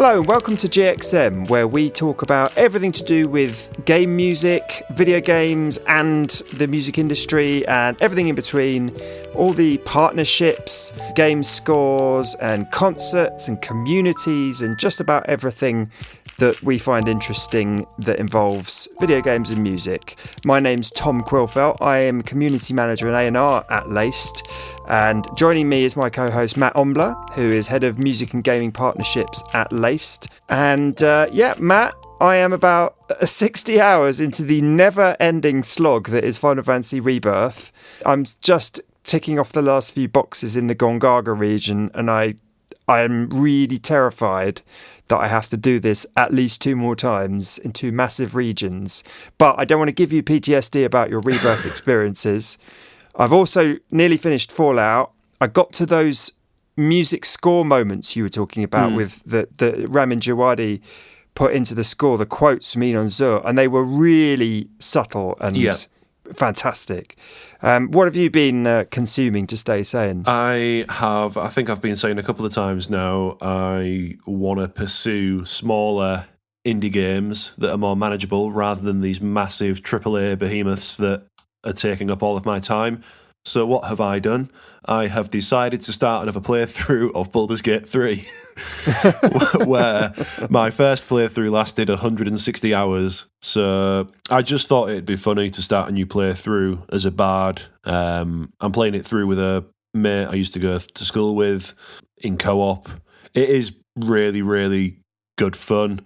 Hello and welcome to GXM, where we talk about everything to do with game music, video games and the music industry and everything in between, all the partnerships, game scores and concerts and communities and just about everything that we find interesting that involves video games and music. My name's Tom Quillfeldt. I am Community Manager and A&R at Laced. And joining me is my co-host Mat Ombler, who is Head of Music and Gaming Partnerships at Laced. And Matt, I am about 60 hours into the never-ending slog that is Final Fantasy Rebirth. I'm just ticking off the last few boxes in the Gongaga region, and I am really terrified that I have to do this at least 2 more times in 2 massive regions. But I don't want to give you PTSD about your Rebirth experiences. I've also nearly finished Fallout. I got to those music score moments you were talking about with the Ramin Djawadi put into the score, the quotes from Inon Zur, and they were really subtle and fantastic. What have you been consuming to stay sane? I think I've been saying a couple of times now, I want to pursue smaller indie games that are more manageable rather than these massive AAA behemoths that are taking up all of my time. So what have I done? I have decided to start another playthrough of Baldur's Gate 3, where my first playthrough lasted 160 hours. So I just thought it'd be funny to start a new playthrough as a bard. I'm playing it through with a mate I used to go to school with in co-op. It is really, really good fun.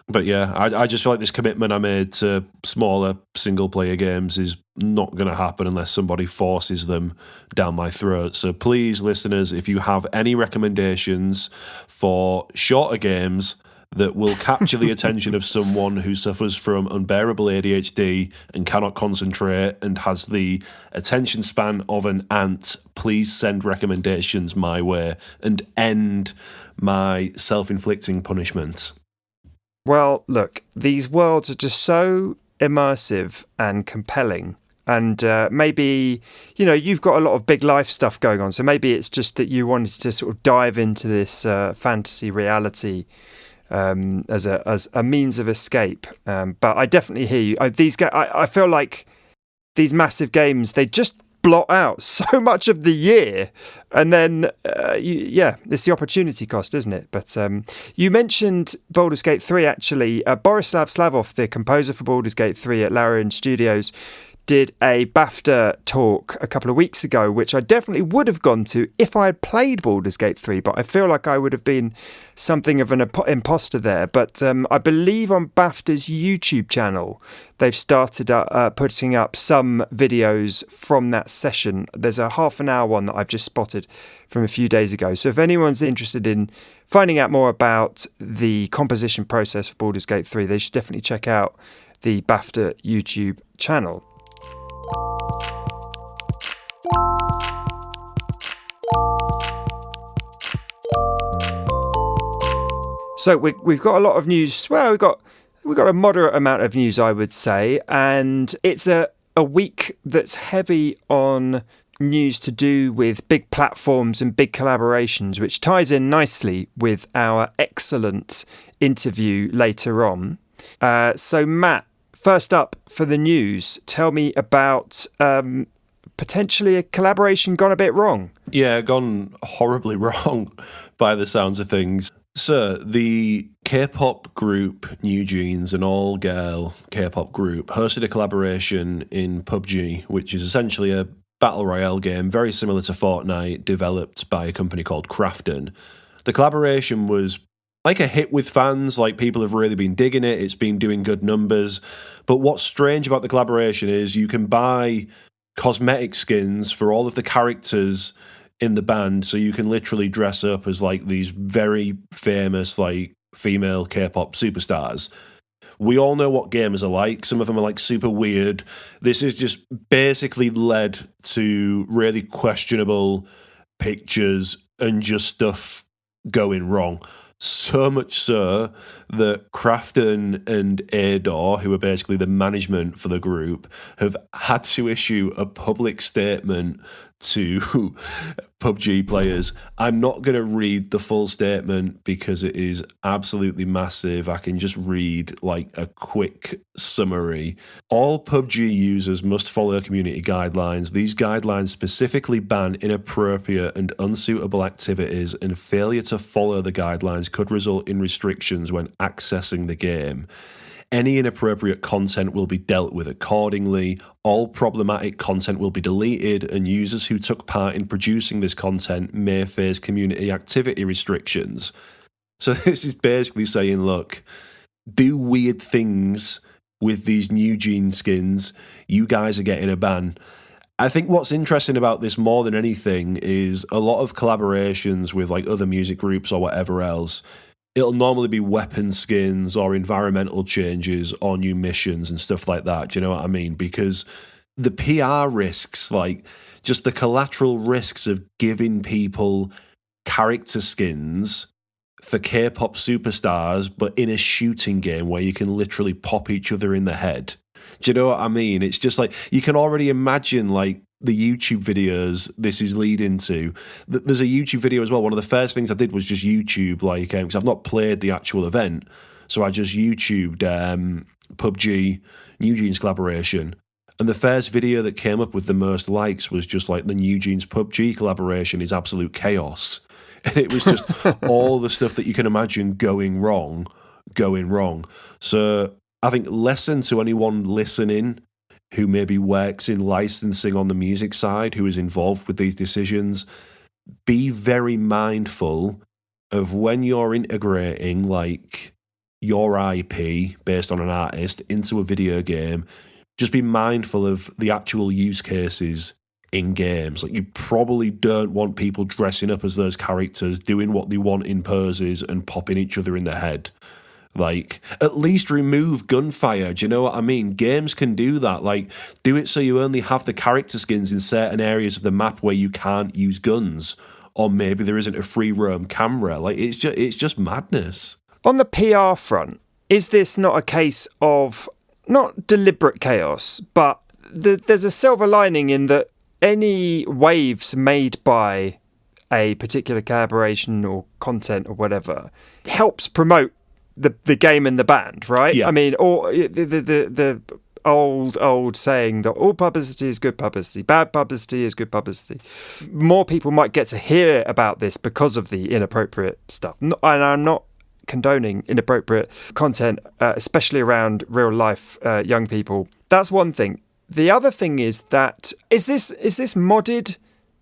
But yeah, I just feel like this commitment I made to smaller single-player games is not going to happen unless somebody forces them down my throat. So please, listeners, if you have any recommendations for shorter games that will capture the attention of someone who suffers from unbearable ADHD and cannot concentrate and has the attention span of an ant, please send recommendations my way and end my self-inflicting punishment. Well, look, these worlds are just so immersive and compelling. And maybe, you've got a lot of big life stuff going on. So maybe it's just that you wanted to sort of dive into this fantasy reality as a means of escape. But I definitely hear you. I feel like these massive games, they just blot out so much of the year, and then it's the opportunity cost, isn't it? But you mentioned Baldur's Gate 3 actually. Borislav Slavov, the composer for Baldur's Gate 3 at Larian Studios, did a BAFTA talk a couple of weeks ago, which I definitely would have gone to if I had played Baldur's Gate 3, but I feel like I would have been something of an imposter there. But I believe on BAFTA's YouTube channel, they've started putting up some videos from that session. There's a half an hour one that I've just spotted from a few days ago. So if anyone's interested in finding out more about the composition process for Baldur's Gate 3, they should definitely check out the BAFTA YouTube channel. So we've got a lot of news. Well, we've got a moderate amount of news, I would say, and it's a week that's heavy on news to do with big platforms and big collaborations, which ties in nicely with our excellent interview later on. So Matt, first up for the news, tell me about potentially a collaboration gone a bit wrong. Yeah, gone horribly wrong by the sounds of things. So, the K-pop group NewJeans, an all-girl K-pop group, hosted a collaboration in PUBG, which is essentially a battle royale game very similar to Fortnite, developed by a company called Krafton. The collaboration was like a hit with fans, like people have really been digging it, it's been doing good numbers. But what's strange about the collaboration is you can buy cosmetic skins for all of the characters in the band, so you can literally dress up as like these very famous like female K-pop superstars. We all know what gamers are like. Some of them are like super weird. This has just basically led to really questionable pictures and just stuff going wrong. So much so that Krafton and Ador, who are basically the management for the group, have had to issue a public statement to PUBG players. I'm not going to read the full statement because it is absolutely massive. I can just read like a quick summary. All PUBG users must follow community guidelines. These guidelines specifically ban inappropriate and unsuitable activities, and failure to follow the guidelines could result in restrictions when accessing the game. Any inappropriate content will be dealt with accordingly. All problematic content will be deleted, and users who took part in producing this content may face community activity restrictions. So this is basically saying, look, do weird things with these NewJeans skins, you guys are getting a ban. I think what's interesting about this more than anything is a lot of collaborations with like other music groups or whatever else. It'll normally be weapon skins or environmental changes or new missions and stuff like that. Do you know what I mean? Because the PR risks, like just the collateral risks of giving people character skins for K-pop superstars, but in a shooting game where you can literally pop each other in the head. Do you know what I mean? It's just like, you can already imagine like the YouTube videos this is leading to. There's a YouTube video as well. One of the first things I did was just YouTube, like, because I've not played the actual event. So I just YouTubed PUBG, NewJeans collaboration. And the first video that came up with the most likes was just like the NewJeans PUBG collaboration is absolute chaos. And it was just all the stuff that you can imagine going wrong. So I think lesson to anyone listening who maybe works in licensing on the music side, who is involved with these decisions, be very mindful of when you're integrating like your IP based on an artist into a video game. Just be mindful of the actual use cases in games. Like, you probably don't want people dressing up as those characters, doing what they want in poses and popping each other in the head. Like, at least remove gunfire. Do you know what I mean? Games can do that. Like, do it so you only have the character skins in certain areas of the map where you can't use guns, or maybe there isn't a free roam camera. Like, it's just madness. On the PR front, is this not a case of not deliberate chaos, but there's a silver lining in that any waves made by a particular collaboration or content or whatever helps promote the game and the band, right? Yeah. I mean, or the old saying that all publicity is good publicity, bad publicity is good publicity. More people might get to hear about this because of the inappropriate stuff. And I'm not condoning inappropriate content, especially around real life young people. That's one thing. The other thing is that is this modded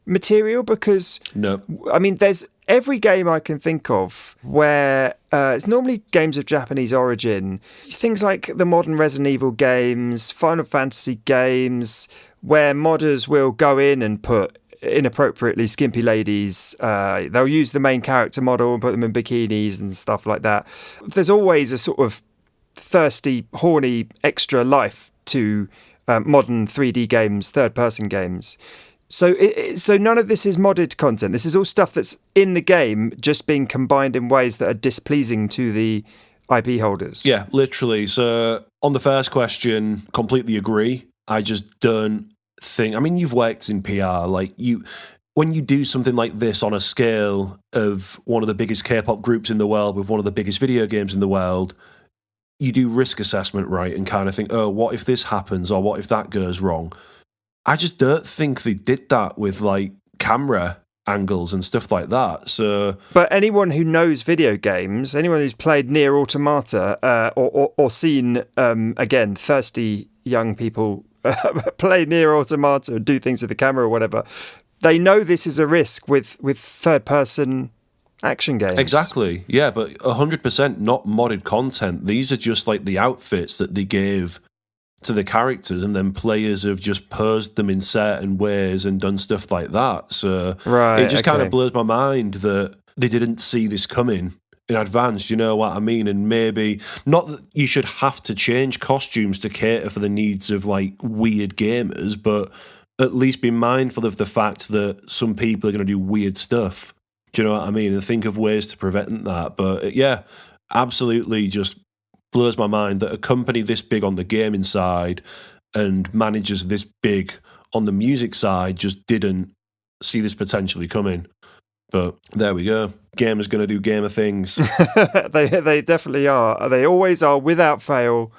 material? Because no, I mean, there's every game I can think of where it's normally games of Japanese origin, things like the modern Resident Evil games, Final Fantasy games, where modders will go in and put inappropriately skimpy ladies. They'll use the main character model and put them in bikinis and stuff like that. There's always a sort of thirsty, horny extra life to modern 3D games, third-person games. So none of this is modded content. This is all stuff that's in the game, just being combined in ways that are displeasing to the IP holders. Yeah, literally. So on the first question, completely agree. I just don't think... I mean, you've worked in PR. Like, when you do something like this on a scale of one of the biggest K-pop groups in the world with one of the biggest video games in the world, you do risk assessment, right? And kind of think, oh, what if this happens? Or what if that goes wrong? I just don't think they did that with like camera angles and stuff like that. So, but anyone who knows video games, anyone who's played Nier Automata or seen again thirsty young people play Nier Automata and do things with the camera or whatever, they know this is a risk with third person action games. Exactly. Yeah, but 100% not modded content. These are just like the outfits that they gave to the characters, and then players have just posed them in certain ways and done stuff like that. So it just kind of blows my mind that they didn't see this coming in advance. You know what I mean? And maybe not that you should have to change costumes to cater for the needs of like weird gamers, but at least be mindful of the fact that some people are going to do weird stuff. Do you know what I mean? And think of ways to prevent that. But yeah, absolutely just blows my mind that a company this big on the gaming side and managers this big on the music side just didn't see this potentially coming. But there we go. Gamers going to do gamer things. They definitely are. They always are, without fail.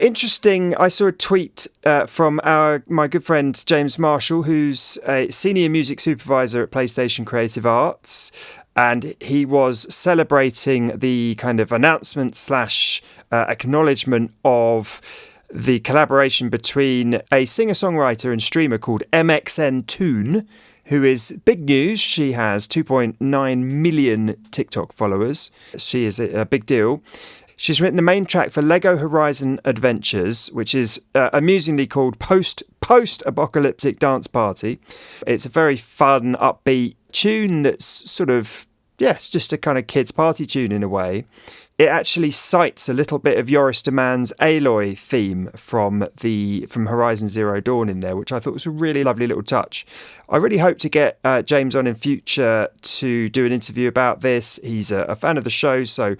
Interesting, I saw a tweet from my good friend James Marshall, who's a senior music supervisor at PlayStation Creative Arts, and he was celebrating the kind of announcement / acknowledgement of the collaboration between a singer-songwriter and streamer called MXN Toon, who is big news. She has 2.9 million TikTok followers. She is a big deal. She's written the main track for Lego Horizon Adventures, which is amusingly called Post-Apocalyptic Dance Party. It's a very fun, upbeat tune that's sort of, it's just a kind of kids' party tune in a way. It actually cites a little bit of Joris de Man's Aloy theme from Horizon Zero Dawn in there, which I thought was a really lovely little touch. I really hope to get James on in future to do an interview about this. He's a fan of the show, so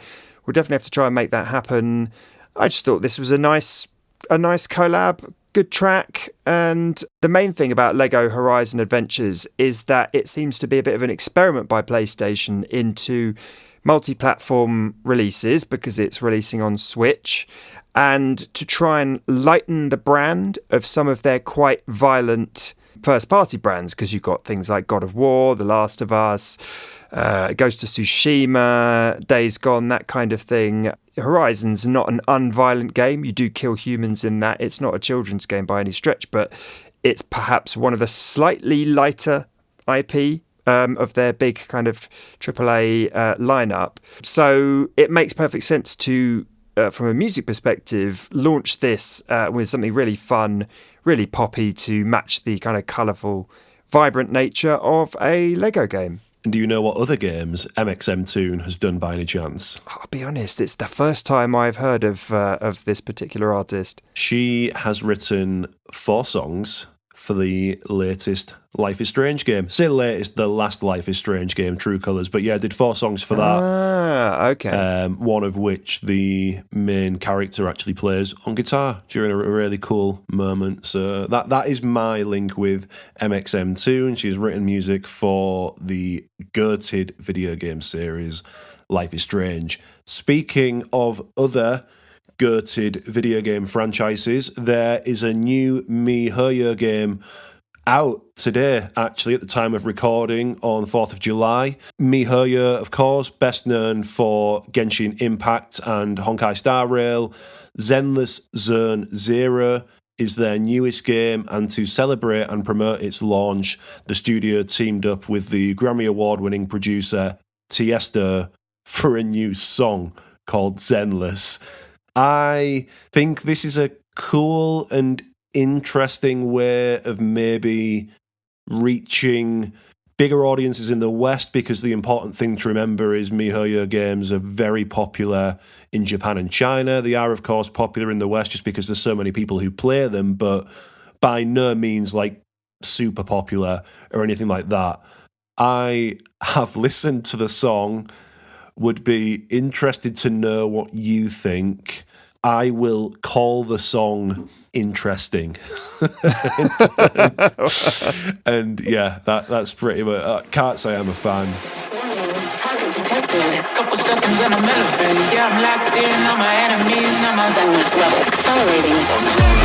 we'll definitely have to try and make that happen. I just thought this was a nice collab, good track. And the main thing about Lego Horizon Adventures is that it seems to be a bit of an experiment by PlayStation into multi-platform releases, because it's releasing on Switch, and to try and lighten the brand of some of their quite violent first-party brands, because you've got things like God of War, The Last of Us, Ghost of Tsushima, Days Gone, that kind of thing. Horizon's not an unviolent game. You do kill humans in that. It's not a children's game by any stretch, but it's perhaps one of the slightly lighter IP of their big kind of AAA lineup. So it makes perfect sense to, from a music perspective, launch this with something really fun, really poppy, to match the kind of colourful, vibrant nature of a Lego game. And do you know what other games MXM Toon has done by any chance? I'll be honest, it's the first time I've heard of this particular artist. She has written 4 songs for the latest Life is Strange game. Say latest, the last Life is Strange game, True Colours. But yeah, did 4 songs for that. Ah, okay. One of which the main character actually plays on guitar during a really cool moment. So that is my link with MXM Toon. She's written music for the goated video game series Life is Strange. Speaking of other goated video game franchises, there is a new miHoYo game out today, actually, at the time of recording on the 4th of July. miHoYo, of course, best known for Genshin Impact and Honkai Star Rail. Zenless Zone Zero is their newest game, and to celebrate and promote its launch, the studio teamed up with the Grammy Award-winning producer Tiesto for a new song called Zenless. I think this is a cool and interesting way of maybe reaching bigger audiences in the West, because the important thing to remember is miHoYo games are very popular in Japan and China. They are, of course, popular in the West just because there's so many people who play them, but by no means like super popular or anything like that. I have listened to the song, would be interested to know what you think. I will call the song interesting. and yeah, that's pretty much, I can't say I'm a fan. Couple seconds and I'm elevated. Yeah, I'm locked in on my enemies. Now my Zenless level accelerating.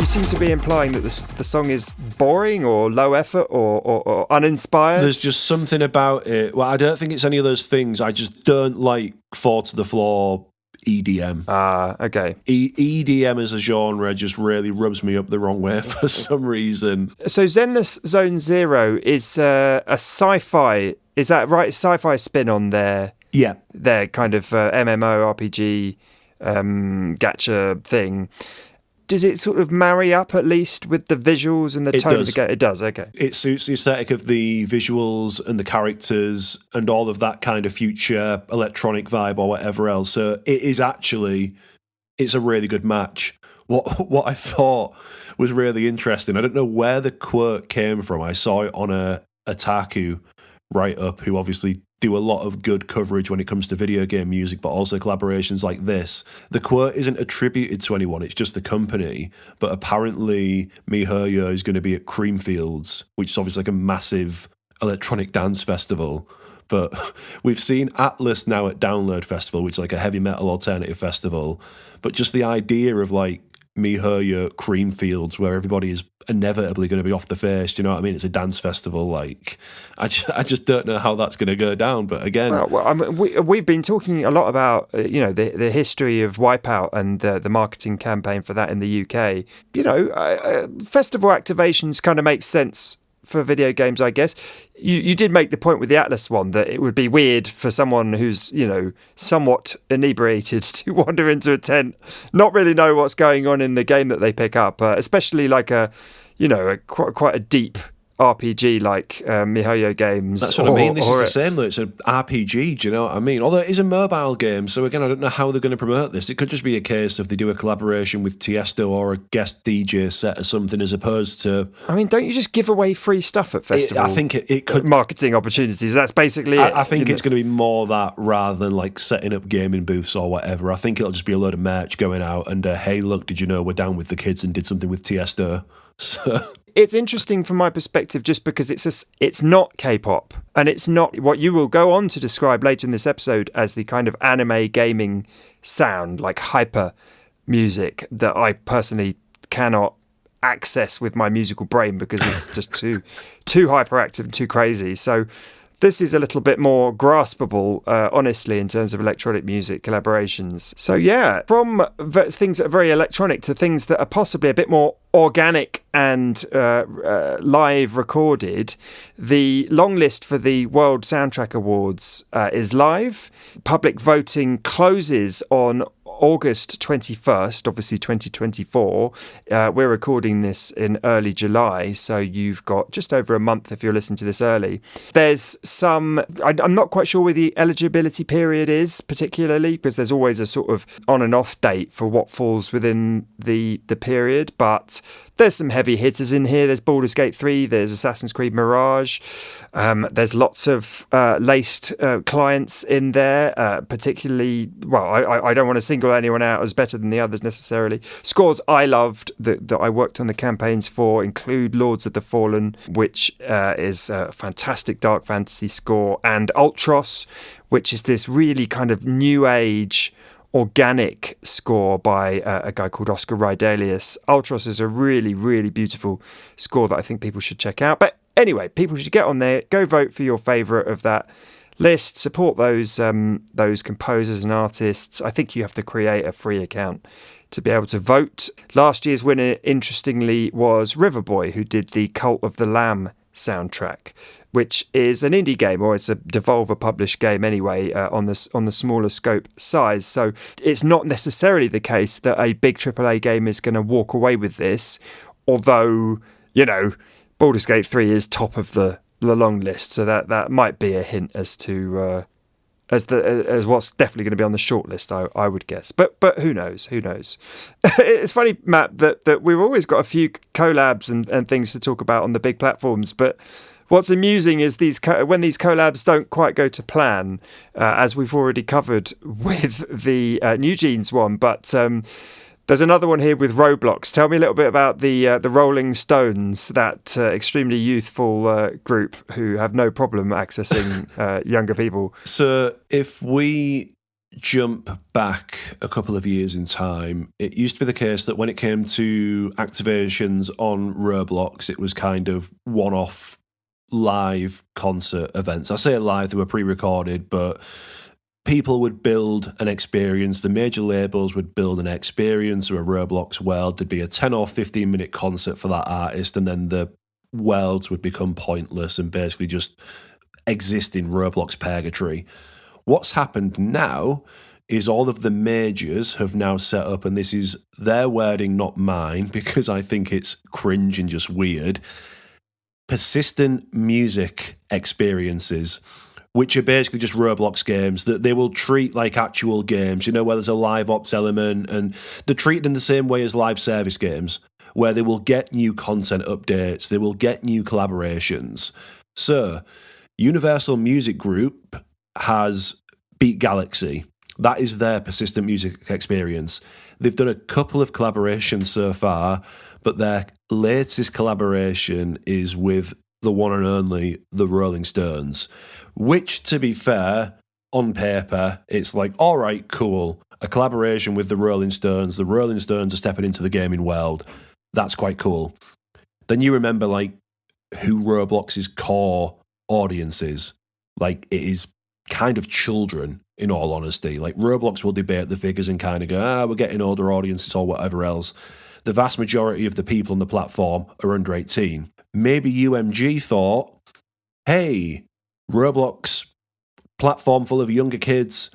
Seem to be implying that the song is boring or low effort or uninspired. There's just something about it. Well, I don't think it's any of those things. I just don't like 4 to the floor EDM. Ah, okay. EDM as a genre just really rubs me up the wrong way for some reason. So Zenless Zone Zero is a sci-fi, is that right? Sci-fi spin on their kind of MMO RPG gacha thing. Does it sort of marry up at least with the visuals and the tone of the game? It does, okay. It suits the aesthetic of the visuals and the characters and all of that kind of future electronic vibe or whatever else. So it is actually, it's a really good match. What I thought was really interesting, I don't know where the quote came from. I saw it on a Otaku write-up, who obviously do a lot of good coverage when it comes to video game music, but also collaborations like this. The quote isn't attributed to anyone, it's just the company. But apparently, miHoYo is going to be at Creamfields, which is obviously like a massive electronic dance festival. But we've seen Atlas now at Download Festival, which is like a heavy metal alternative festival. But just the idea of like miHoYo Creamfields, where everybody is inevitably going to be off the face, do you know what I mean? It's a dance festival. Like, I just don't know how that's going to go down. But again, well, I mean, we've been talking a lot about the history of Wipeout and the marketing campaign for that in the UK. Festival activations kind of make sense for video games, I guess. You did make the point with the Atlas one that it would be weird for someone who's, somewhat inebriated to wander into a tent, not really know what's going on in the game that they pick up, especially like quite a deep RPG like miHoYo games. That's what I mean. This is the same though. It's an RPG, do you know what I mean? Although it is a mobile game, so again, I don't know how they're going to promote this. It could just be a case of they do a collaboration with Tiesto or a guest DJ set or something, as opposed to... I mean, don't you just give away free stuff at festivals? I think it could... Marketing opportunities, that's basically it. I think it's going to be more that rather than like setting up gaming booths or whatever. I think it'll just be a load of merch going out and, hey, look, did you know we're down with the kids and did something with Tiesto? So... It's interesting from my perspective just because it's not K-pop and it's not what you will go on to describe later in this episode as the kind of anime gaming sound, like hyper music that I personally cannot access with my musical brain because it's just too hyperactive and too crazy. So this is a little bit more graspable, honestly, in terms of electronic music collaborations. So yeah, from things that are very electronic to things that are possibly a bit more organic and live recorded, the long list for the World Soundtrack Awards is live. Public voting closes on August 21st, obviously 2024. We're recording this in early July, so you've got just over a month if you're listening to this early. There's some... I'm not quite sure where the eligibility period is, particularly, because there's always a sort of on and off date for what falls within the period, but there's some heavy hitters in here. There's Baldur's Gate 3, there's Assassin's Creed Mirage, there's lots of laced clients in there, particularly... Well, I don't want to single anyone out as better than the others necessarily. Scores I loved that I worked on the campaigns for include Lords of the Fallen, which is a fantastic dark fantasy score, and Ultros, which is this really kind of new age organic score by a guy called Oscar Rydelius. Ultros is a really, really beautiful score that I think people should check out. But anyway, people should get on there, go vote for your favourite of that list, support those composers and artists. I think you have to create a free account to be able to vote. Last year's winner, interestingly, was Riverboy, who did the Cult of the Lamb soundtrack, which is an indie game, or it's a Devolver published game anyway, on the smaller scope size. So it's not necessarily the case that a big AAA game is going to walk away with this, although, Baldur's Gate 3 is top of the long list, so that might be a hint as to as what's definitely going to be on the short list, I would guess. But who knows? It's funny, Matt, that we've always got a few collabs and things to talk about on the big platforms, but what's amusing is when these collabs don't quite go to plan, as we've already covered with the NewJeans one, but there's another one here with Roblox. Tell me a little bit about the Rolling Stones, that extremely youthful group who have no problem accessing younger people. So if we jump back a couple of years in time, it used to be the case that when it came to activations on Roblox, it was kind of one-off live concert events. I say live, they were pre-recorded, but... people would build an experience, the major labels would build an experience or a Roblox world. There'd be a 10 or 15 minute concert for that artist, and then the worlds would become pointless and basically just exist in Roblox purgatory. What's happened now is all of the majors have now set up, and this is their wording, not mine, because I think it's cringe and just weird, persistent music experiences, which are basically just Roblox games that they will treat like actual games, where there's a live ops element, and they're treated in the same way as live service games, where they will get new content updates, they will get new collaborations. So Universal Music Group has Beat Galaxy. That is their persistent music experience. They've done a couple of collaborations so far, but their latest collaboration is with the one and only the Rolling Stones, which, to be fair, on paper, it's like, all right, cool. A collaboration with the Rolling Stones. The Rolling Stones are stepping into the gaming world. That's quite cool. Then you remember, like, who Roblox's core audience is. Like, it is kind of children, in all honesty. Like, Roblox will debate the figures and kind of go, we're getting older audiences or whatever else. The vast majority of the people on the platform are under 18. Maybe UMG thought, hey, Roblox, platform full of younger kids,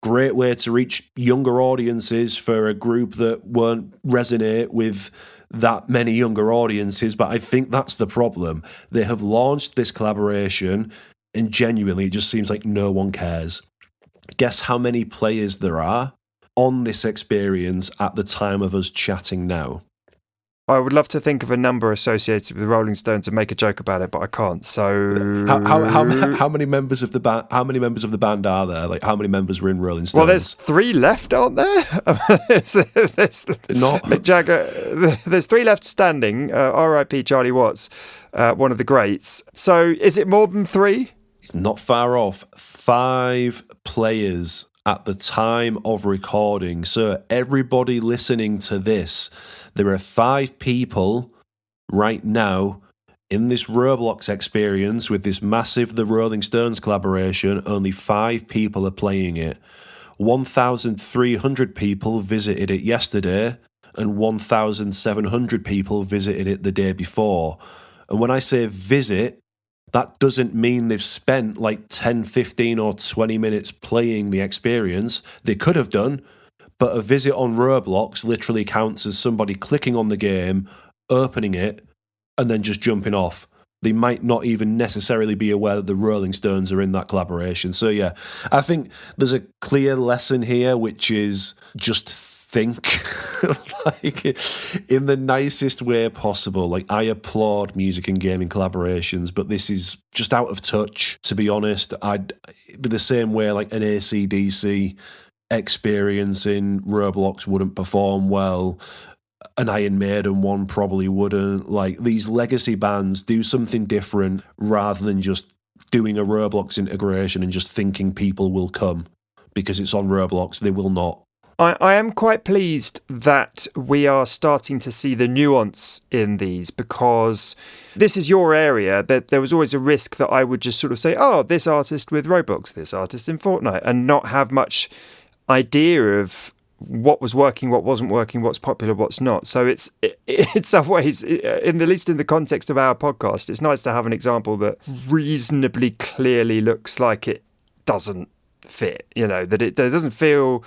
great way to reach younger audiences for a group that won't resonate with that many younger audiences. But I think that's the problem. They have launched this collaboration and genuinely it just seems like no one cares. Guess how many players there are on this experience at the time of us chatting now? I would love to think of a number associated with the Rolling Stones and make a joke about it, but I can't. So, how many members of the band? How many members of the band are there? Like, how many members were in Rolling Stones? Well, there's 3 left, aren't there? there's Not Mick Jagger. There's 3 left standing. R.I.P. Charlie Watts, one of the greats. So, is it more than 3? Not far off. 5 players at the time of recording. So, everybody listening to this, there are 5 people right now in this Roblox experience with this massive The Rolling Stones collaboration. Only 5 people are playing it. 1,300 people visited it yesterday and 1,700 people visited it the day before. And when I say visit, that doesn't mean they've spent like 10, 15 or 20 minutes playing the experience. They could have done. But a visit on Roblox literally counts as somebody clicking on the game, opening it, and then just jumping off. They might not even necessarily be aware that the Rolling Stones are in that collaboration. So yeah, I think there's a clear lesson here, which is just think like in the nicest way possible. Like, I applaud music and gaming collaborations, but this is just out of touch, to be honest. I'd be the same way like an AC/DC experience in Roblox wouldn't perform well. An Iron Maiden one probably wouldn't. Like, these legacy bands do something different rather than just doing a Roblox integration and just thinking people will come because it's on Roblox. They will not. I am quite pleased that we are starting to see the nuance in these, because this is your area. That there was always a risk that I would just sort of say, oh, this artist with Roblox, this artist in Fortnite, and not have much idea of what was working, what wasn't working, what's popular, what's not. So it's in some ways, at least in the context of our podcast, it's nice to have an example that reasonably clearly looks like it doesn't fit, that it doesn't feel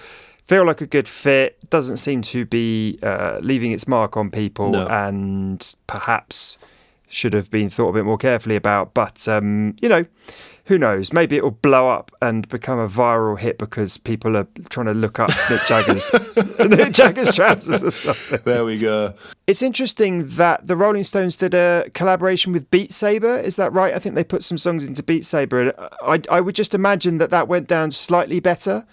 like a good fit, doesn't seem to be leaving its mark on people, no. And perhaps should have been thought a bit more carefully about. But, who knows? Maybe it will blow up and become a viral hit because people are trying to look up Mick Jagger's trousers or something. There we go. It's interesting that the Rolling Stones did a collaboration with Beat Saber. Is that right? I think they put some songs into Beat Saber. I would just imagine that went down slightly better,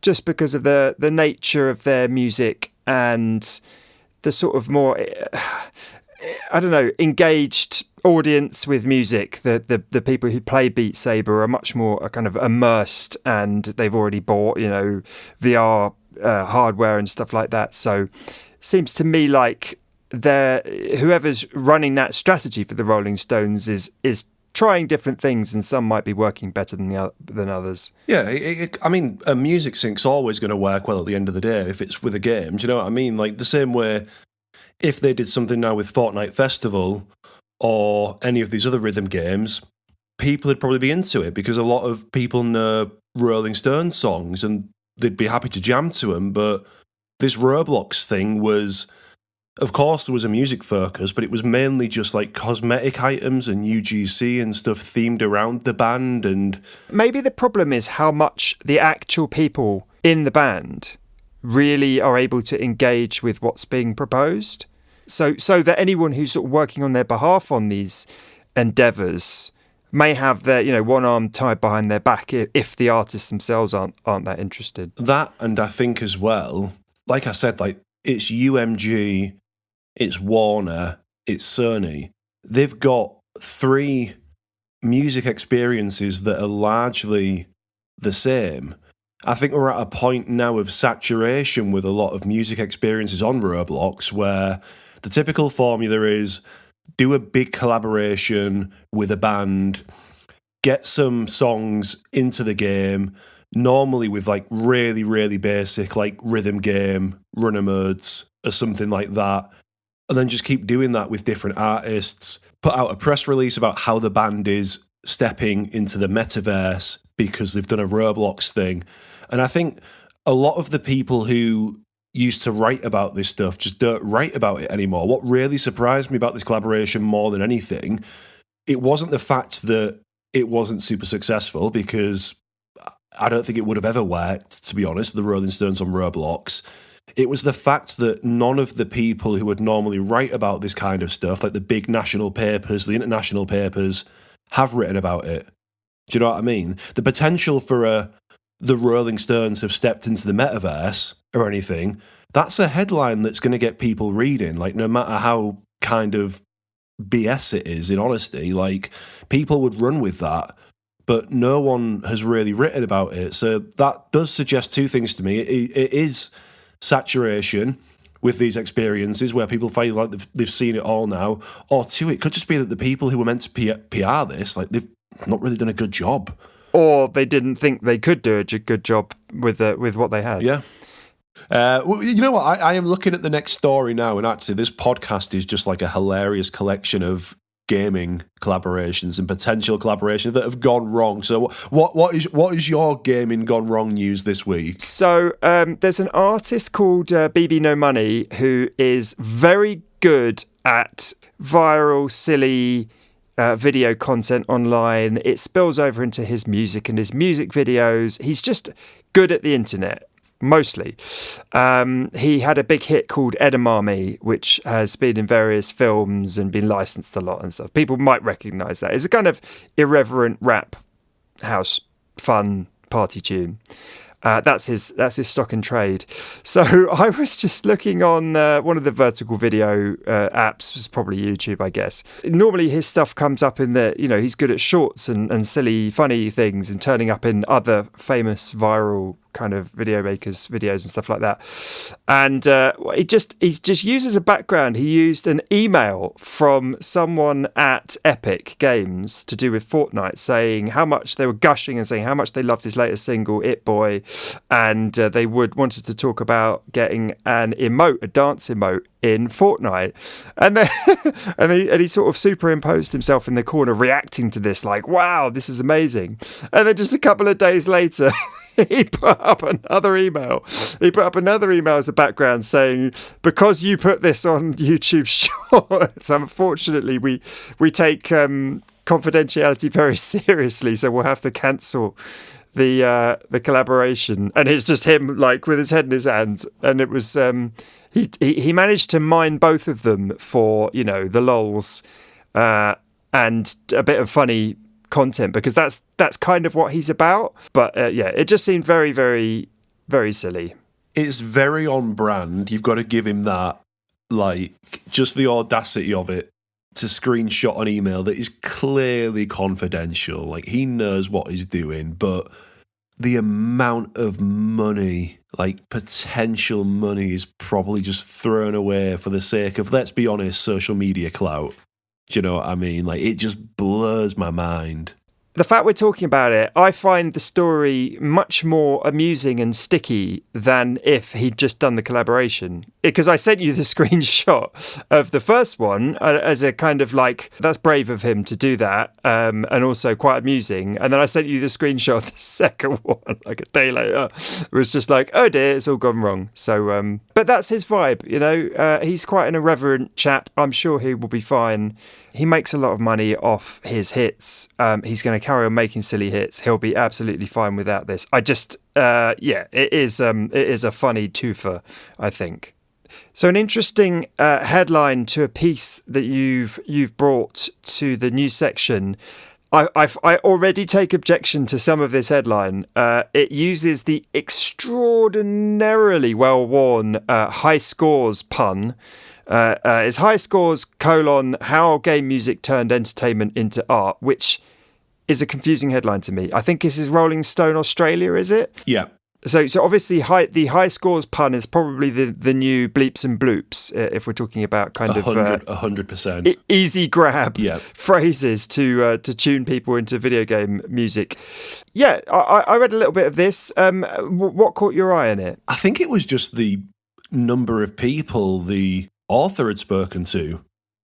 just because of the nature of their music and the sort of more, I don't know, engaged audience with music. The people who play Beat Saber are much more kind of immersed, and they've already bought, VR hardware and stuff like that. So seems to me like whoever's running that strategy for the Rolling Stones is trying different things, and some might be working better than others. Yeah, I mean, a music sync's always going to work well at the end of the day if it's with a game. Do you know what I mean? Like, the same way if they did something now with Fortnite Festival or any of these other rhythm games, people would probably be into it because a lot of people know Rolling Stones songs and they'd be happy to jam to them. But this Roblox thing was, of course, there was a music focus, but it was mainly just like cosmetic items and UGC and stuff themed around the band. And maybe the problem is how much the actual people in the band really are able to engage with what's being proposed. So that anyone who's sort of working on their behalf on these endeavours may have their, one arm tied behind their back if the artists themselves aren't that interested. That, and I think as well, like I said, like it's UMG, it's Warner, it's Sony. They've got 3 music experiences that are largely the same. I think we're at a point now of saturation with a lot of music experiences on Roblox where the typical formula is do a big collaboration with a band, get some songs into the game, normally with like really, really basic like rhythm game, runner modes or something like that, and then just keep doing that with different artists, put out a press release about how the band is stepping into the metaverse because they've done a Roblox thing. And I think a lot of the people who used to write about this stuff just don't write about it anymore. What really surprised me about this collaboration more than anything, it wasn't the fact that it wasn't super successful, because I don't think it would have ever worked, to be honest, the Rolling Stones on Roblox. It was the fact that none of the people who would normally write about this kind of stuff, like the big national papers, the international papers, have written about it. Do you know what I mean? The potential for the Rolling Stones have stepped into the metaverse or anything, that's a headline that's going to get people reading, like no matter how kind of BS it is, in honesty. Like, people would run with that, but no one has really written about it. So that does suggest 2 things to me. It is saturation with these experiences where people feel like they've seen it all now, or 2, it could just be that the people who were meant to PR this, like, they've not really done a good job. Or they didn't think they could do a good job with what they had. Yeah. Well, you know what? I am looking at the next story now, and actually this podcast is just like a hilarious collection of gaming collaborations and potential collaborations that have gone wrong. So what is your gaming gone wrong news this week? So there's an artist called BB No Money who is very good at viral, silly video content online. It spills over into his music and his music videos. He's just good at the internet, mostly. He had a big hit called Edamame, which has been in various films and been licensed a lot and stuff. People might recognise that. It's a kind of irreverent rap house fun party tune. That's his stock in trade. So I was just looking on one of the vertical video apps, was probably YouTube, I guess. Normally his stuff comes up in he's good at shorts and silly, funny things and turning up in other famous viral kind of video makers' videos and stuff like that. And he just uses a background. He used an email from someone at Epic Games to do with Fortnite, saying how much they were gushing and saying how much they loved his latest single, It Boy, and they wanted to talk about getting a dance emote in Fortnite, and then and he sort of superimposed himself in the corner reacting to this, like, wow, this is amazing. And then just a couple of days later he put up another email as the background saying, because you put this on YouTube Shorts, unfortunately we take confidentiality very seriously, so we'll have to cancel the collaboration. And it's just him, like, with his head in his hands, and it was he managed to mine both of them for the lols and a bit of funny content, because that's kind of what he's about. But it just seemed very, very, very silly. It's very on brand. You've got to give him that, like, just the audacity of it to screenshot an email that is clearly confidential. Like, he knows what he's doing, but the amount of money, like potential money, is probably just thrown away for the sake of, let's be honest, social media clout. Do you know what I mean? Like, it just blows my mind. The fact we're talking about it, I find the story much more amusing and sticky than if he'd just done the collaboration. Because I sent you the screenshot of the first one as a kind of like, that's brave of him to do that, and also quite amusing. And then I sent you the screenshot of the second one, like a day later. It was just like, oh dear, it's all gone wrong. So, but that's his vibe, he's quite an irreverent chap. I'm sure he will be fine. He makes a lot of money off his hits. He's going to carry on making silly hits. He'll be absolutely fine without this. I just, it is a funny twofer, I think. So an interesting headline to a piece that you've brought to the news section. I already take objection to some of this headline. It uses the extraordinarily well-worn high scores pun. It's high scores : how game music turned entertainment into art, which is a confusing headline to me. I think this is Rolling Stone Australia, is it? Yeah. So obviously the high scores pun is probably the new bleeps and bloops, if we're talking about kind of 100%. Easy grab phrases to tune people into video game music. Yeah, I read a little bit of this. What caught your eye in it? I think it was just the number of people the author had spoken to.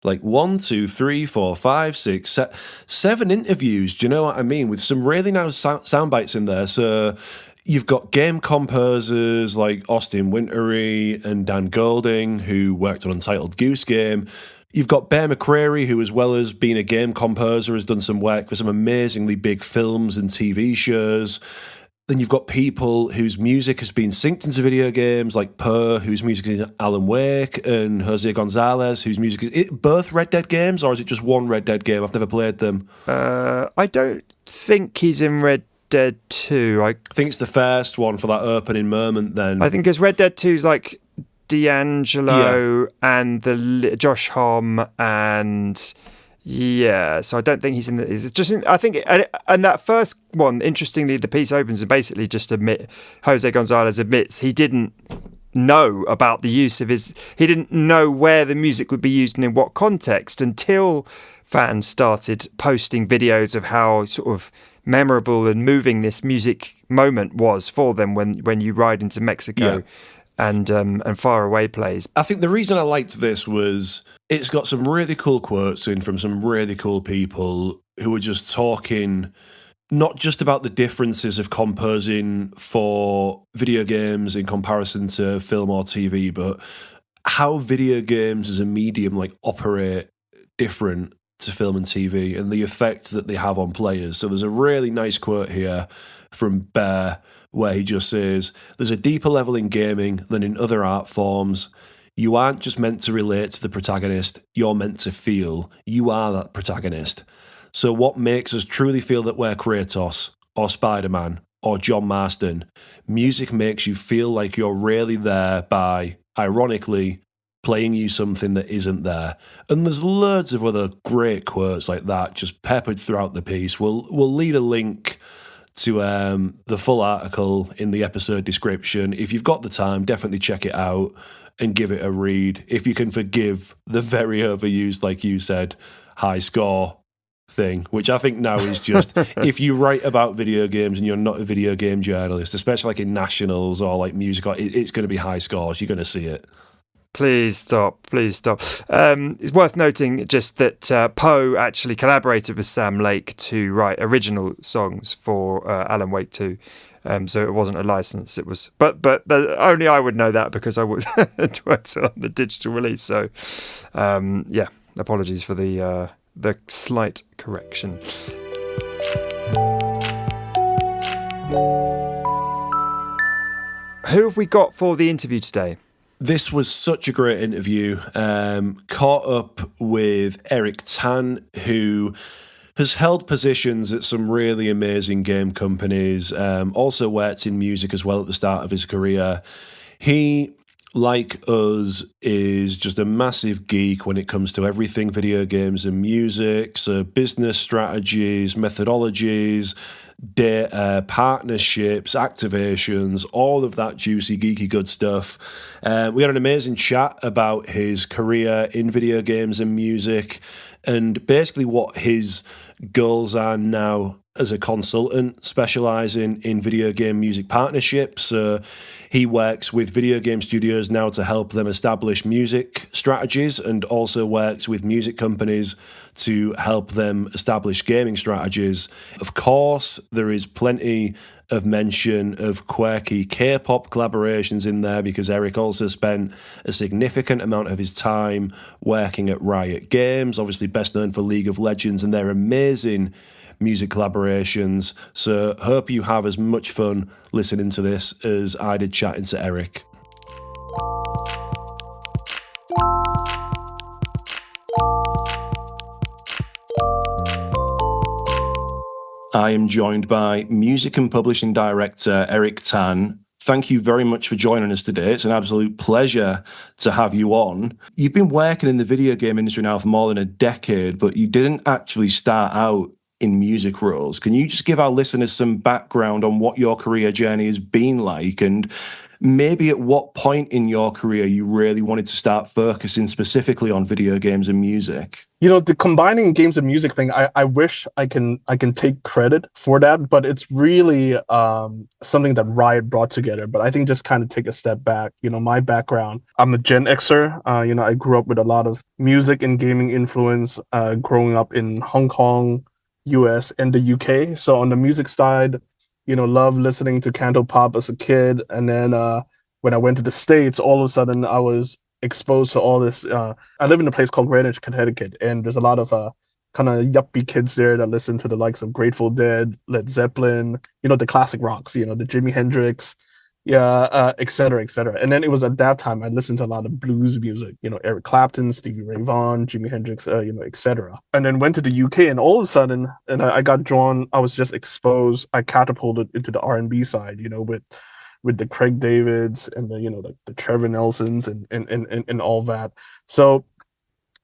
Like 1, 2, 3, 4, 5, 6, 7 interviews. Do you know what I mean? With some really nice sound bites in there. So you've got game composers like Austin Wintory and Dan Golding, who worked on Untitled Goose Game. You've got Bear McCreary, who, as well as being a game composer, has done some work for some amazingly big films and TV shows. Then you've got people whose music has been synced into video games, like Per, whose music is in Alan Wake, and Jose Gonzalez, whose music is... It both Red Dead games, or is it just one Red Dead game? I've never played them. I don't think he's in Red Dead 2. I think it's the first one for that opening moment then. I think it's Red Dead 2's like D'Angelo and the Josh Homme and... Yeah, so I don't think he's in the... It's just I think... And that first one, interestingly, the piece opens and basically just Jose Gonzalez admits he didn't know about the use of his... He didn't know where the music would be used and in what context until fans started posting videos of how sort of memorable and moving this music moment was for them when you ride into Mexico and Far Away plays. I think the reason I liked this was... It's got some really cool quotes in from some really cool people who were just talking not just about the differences of composing for video games in comparison to film or TV, but how video games as a medium like operate different to film and TV and the effect that they have on players. So there's a really nice quote here from Bear where he just says, "There's a deeper level in gaming than in other art forms. You aren't just meant to relate to the protagonist, you're meant to feel. You are that protagonist. So what makes us truly feel that we're Kratos, or Spider-Man, or John Marston? Music makes you feel like you're really there by, ironically, playing you something that isn't there." And there's loads of other great quotes like that just peppered throughout the piece. We'll leave a link to the full article in the episode description. If you've got the time, definitely check it out and give it a read. If you can forgive the very overused, like you said, high score thing, which I think now is just, if you write about video games and you're not a video game journalist, especially like in nationals or like music, it's going to be high scores. You're going to see it. Please stop. It's worth noting just that Poe actually collaborated with Sam Lake to write original songs for Alan Wake 2. So it wasn't a license. It was, but only I would know that because I would worked on the digital release. So, apologies for the slight correction. Who have we got for the interview today? This was such a great interview. Caught up with Eric Tan, who has held positions at some really amazing game companies, also worked in music as well at the start of his career. He, like us, is just a massive geek when it comes to everything video games and music, so business strategies, methodologies, data, partnerships, activations, all of that juicy, geeky, good stuff. We had an amazing chat about his career in video games and music and basically what his goals are now as a consultant specialising in video game music partnerships. He works with video game studios now to help them establish music strategies and also works with music companies to help them establish gaming strategies. Of course, there is plenty of mention of quirky K-pop collaborations in there because Eric also spent a significant amount of his time working at Riot Games, obviously best known for League of Legends and their amazing music collaborations. So hope you have as much fun listening to this as I did chatting to Eric. I am joined by music and publishing director Eric Tan. Thank you very much for joining us today. It's an absolute pleasure to have you on. You've been working in the video game industry now for more than a decade, but you didn't actually start out in music roles. Can you just give our listeners some background on what your career journey has been like, and maybe at what point in your career you really wanted to start focusing specifically on video games and music? You know, the combining games and music thing, I wish I can take credit for that, but it's really something that Riot brought together. But I think just kind of take a step back. You know, my background, I'm a Gen Xer. You know, I grew up with a lot of music and gaming influence, growing up in Hong Kong, US, and the UK. So on the music side, you know, love listening to Cantopop as a kid. And then when I went to the States, all of a sudden I was exposed to all this. I live in a place called Greenwich, Connecticut, and there's a lot of kind of yuppie kids there that listen to the likes of Grateful Dead, Led Zeppelin, you know, the classic rocks, you know, the Jimi Hendrix, et cetera, et cetera. And then it was at that time I listened to a lot of blues music, you know, Eric Clapton, Stevie Ray Vaughan, Jimi Hendrix, you know, et cetera. And then went to the UK, and all of a sudden, and I got drawn. I was just exposed. I catapulted into the R&B side, you know, with the Craig Davids and the, you know, the Trevor Nelsons and all that. So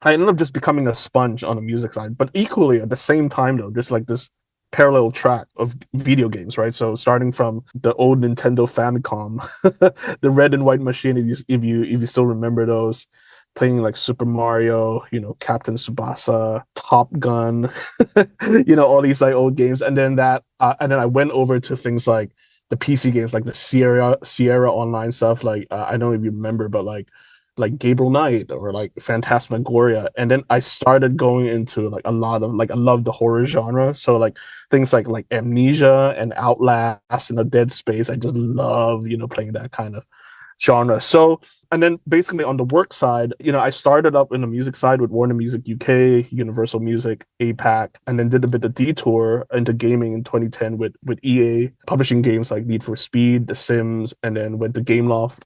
I ended up just becoming a sponge on the music side, but equally at the same time though, just like this parallel track of video games, right? So starting from the old Nintendo Famicom, the red and white machine, if you still remember those, playing like Super Mario, you know, Captain Tsubasa, Top Gun, you know, all these like old games, and then I went over to things like the PC games, like the Sierra Online stuff. Like I don't know if you remember, but like Gabriel Knight or like Phantasmagoria. And then I started going into like a lot of like, I love the horror genre. So like things like Amnesia and Outlast and the Dead Space. I just love, you know, playing that kind of genre. So, and then basically on the work side, you know, I started up in the music side with Warner Music UK, Universal Music, APAC, and then did a bit of detour into gaming in 2010 with EA, publishing games like Need for Speed, The Sims, and then went to Gameloft,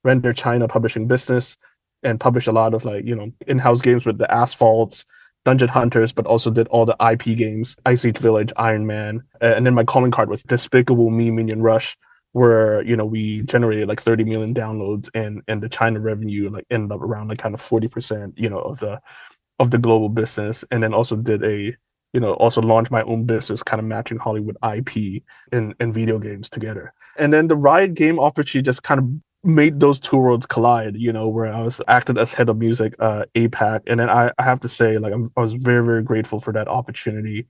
Render China publishing business, and published a lot of like, you know, in-house games with the Asphalts, Dungeon Hunters, but also did all the IP games, Ice Age Village, Iron Man, and then my calling card was Despicable Me Minion Rush, where, you know, we generated like 30 million downloads, and the China revenue like ended up around like kind of 40%, you know, of the global business. And then also did also launched my own business, kind of matching Hollywood IP and video games together. And then the Riot game opportunity just kind of made those two worlds collide, you know, where I was acted as head of music, APAC. And then I have to say, like, I was very, very grateful for that opportunity,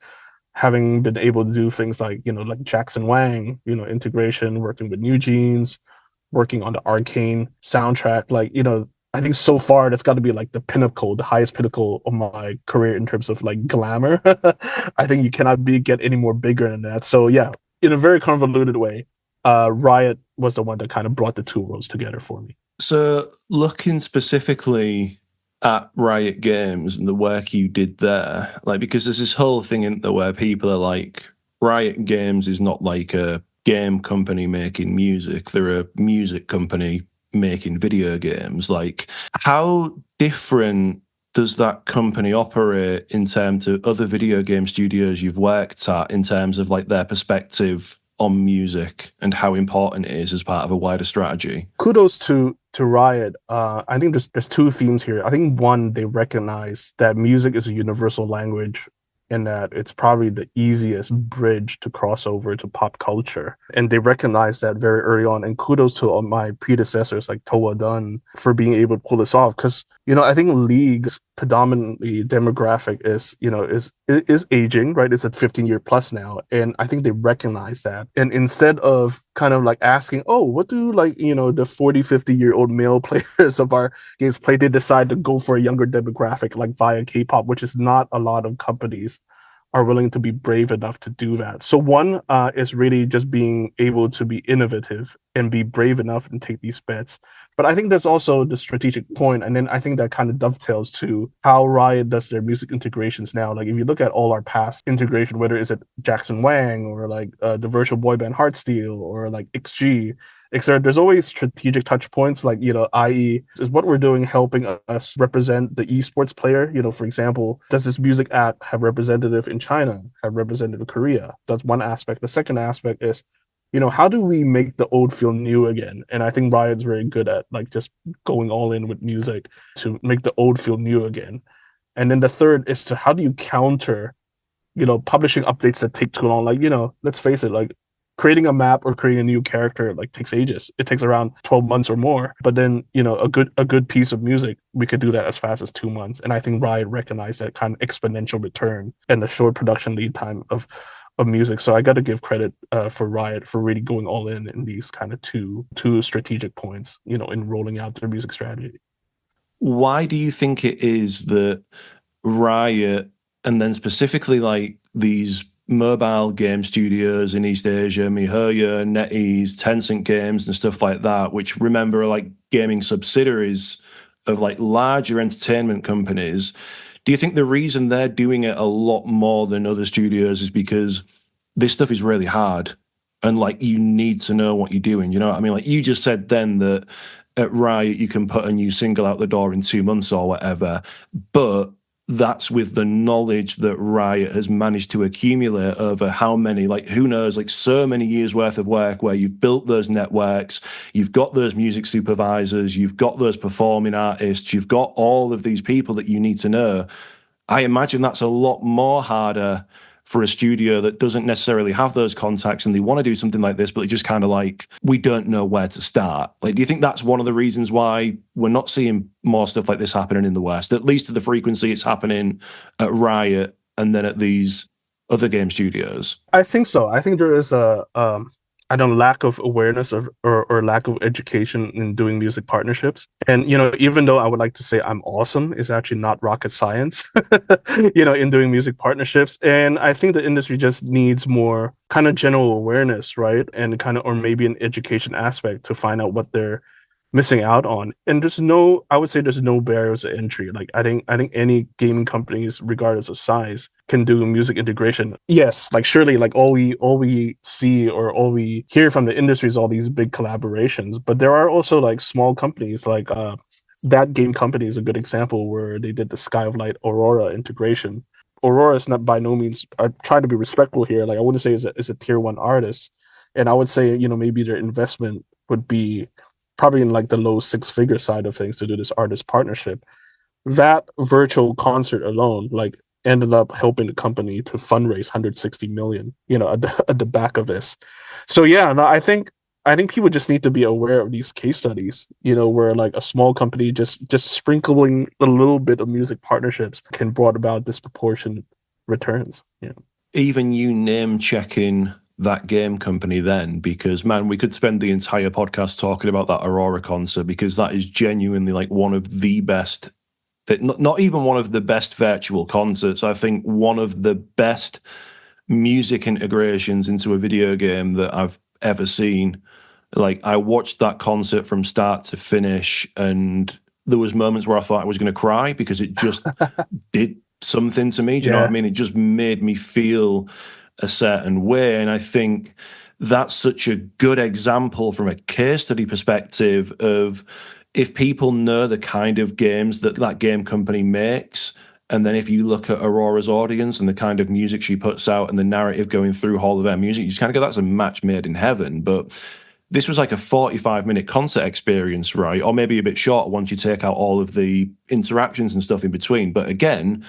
having been able to do things like, you know, like Jackson Wang, you know, integration, working with NewJeans, working on the Arcane soundtrack. Like, you know, I think so far that's got to be like the pinnacle, the highest pinnacle of my career in terms of like glamour. I think you cannot get any more bigger than that. So yeah, in a very convoluted way, Riot was the one that kind of brought the two worlds together for me. So looking specifically at Riot Games and the work you did there, like, because there's this whole thing in there where people are like, Riot Games is not like a game company making music, they're a music company making video games. Like, how different does that company operate in terms of other video game studios you've worked at, in terms of like their perspective on music and how important it is as part of a wider strategy? Kudos to Riot. I think there's two themes here. I think one, they recognize that music is a universal language, and that it's probably the easiest bridge to cross over to pop culture. And they recognize that very early on. And kudos to all my predecessors like Toa Dunn for being able to pull this off. Because, you know, I think League's predominantly demographic is aging, right? It's at 15-year plus now. And I think they recognize that. And instead of kind of like asking, oh, what do like, you know, the 40, 50-year-old male players of our games play, they decide to go for a younger demographic, like via K-pop, which is not a lot of companies are willing to be brave enough to do that. So one is really just being able to be innovative and be brave enough and take these bets. But I think there's also the strategic point, and then I think that kind of dovetails to how Riot does their music integrations now. Like if you look at all our past integration, whether it's at Jackson Wang or like the virtual boy band Heartsteel or like XG, etc. There's always strategic touch points, like, i.e., is what we're doing helping us represent the esports player? For example, does this music app have representative in China, have representative in Korea? That's one aspect. The second aspect is, how do we make the old feel new again? And I think Riot's very good at like just going all in with music to make the old feel new again. And then the third is to how do you counter, publishing updates that take too long? Like, let's face it, like creating a map or creating a new character like takes ages. It takes around 12 months or more. But then, a good piece of music, we could do that as fast as 2 months. And I think Riot recognized that kind of exponential return and the short production lead time of music. So I got to give credit for Riot for really going all in these kind of two strategic points, in rolling out their music strategy. Why do you think it is that Riot, and then specifically like these mobile game studios in East Asia, MiHoYo, NetEase, Tencent Games and stuff like that, which remember are like gaming subsidiaries of like larger entertainment companies, do you think the reason they're doing it a lot more than other studios is because this stuff is really hard and like you need to know what you're doing? You know what I mean? Like you just said then that at Riot you can put a new single out the door in 2 months or whatever, but that's with the knowledge that Riot has managed to accumulate over how many, like who knows, like so many years worth of work where you've built those networks, you've got those music supervisors, you've got those performing artists, you've got all of these people that you need to know. I imagine that's a lot more harder for a studio that doesn't necessarily have those contacts and they want to do something like this, but they just kind of like, we don't know where to start. Like, do you think that's one of the reasons why we're not seeing more stuff like this happening in the West, at least to the frequency it's happening at Riot and then at these other game studios? I think so. I think there is a lack of awareness or lack of education in doing music partnerships. And, even though I would like to say I'm awesome, it's actually not rocket science, in doing music partnerships. And I think the industry just needs more kind of general awareness, right? And or maybe an education aspect to find out what they're missing out on. And I would say there's no barriers to entry. Like I think any gaming companies, regardless of size, can do music integration. Yes, like surely like all we see or all we hear from the industry is all these big collaborations. But there are also like small companies like that game company is a good example where they did the Sky of Light Aurora integration. Aurora is not by no means, I try to be respectful here. Like I wouldn't say it's a tier one artist. And I would say, maybe their investment would be probably in like the low six-figure side of things to do this artist partnership. That virtual concert alone, like, ended up helping the company to fundraise 160 million, at the back of this. So yeah, no, I think people just need to be aware of these case studies, where like a small company just sprinkling a little bit of music partnerships can brought about disproportionate returns. Yeah. Even you name checking that game company then, because man, we could spend the entire podcast talking about that Aurora concert, because that is genuinely like one of the best, not even one of the best virtual concerts, I think one of the best music integrations into a video game that I've ever seen. Like I watched that concert from start to finish and there was moments where I thought I was going to cry because it just did something to me. Do you know what I mean? It just made me feel a certain way. And I think that's such a good example from a case study perspective of if people know the kind of games that game company makes, and then if you look at Aurora's audience and the kind of music she puts out and the narrative going through all of their music, you just kind of go, that's a match made in heaven. But this was like a 45-minute concert experience, right? Or maybe a bit shorter once you take out all of the interactions and stuff in between. But again,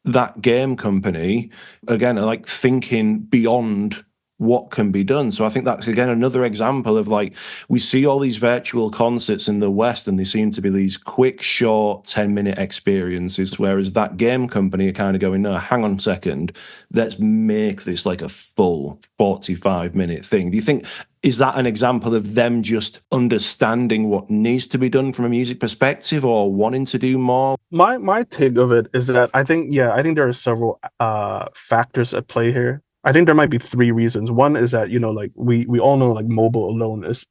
that game company, again, are like thinking beyond what can be done. So I think that's, again, another example of like, we see all these virtual concerts in the West and they seem to be these quick, short 10-minute experiences, whereas that game company are kind of going, no, hang on a second, let's make this like a full 45-minute thing. Do you think, is that an example of them just understanding what needs to be done from a music perspective or wanting to do more? My take of it is that I think there are several factors at play here. I think there might be three reasons. One is that, like we all know like mobile alone is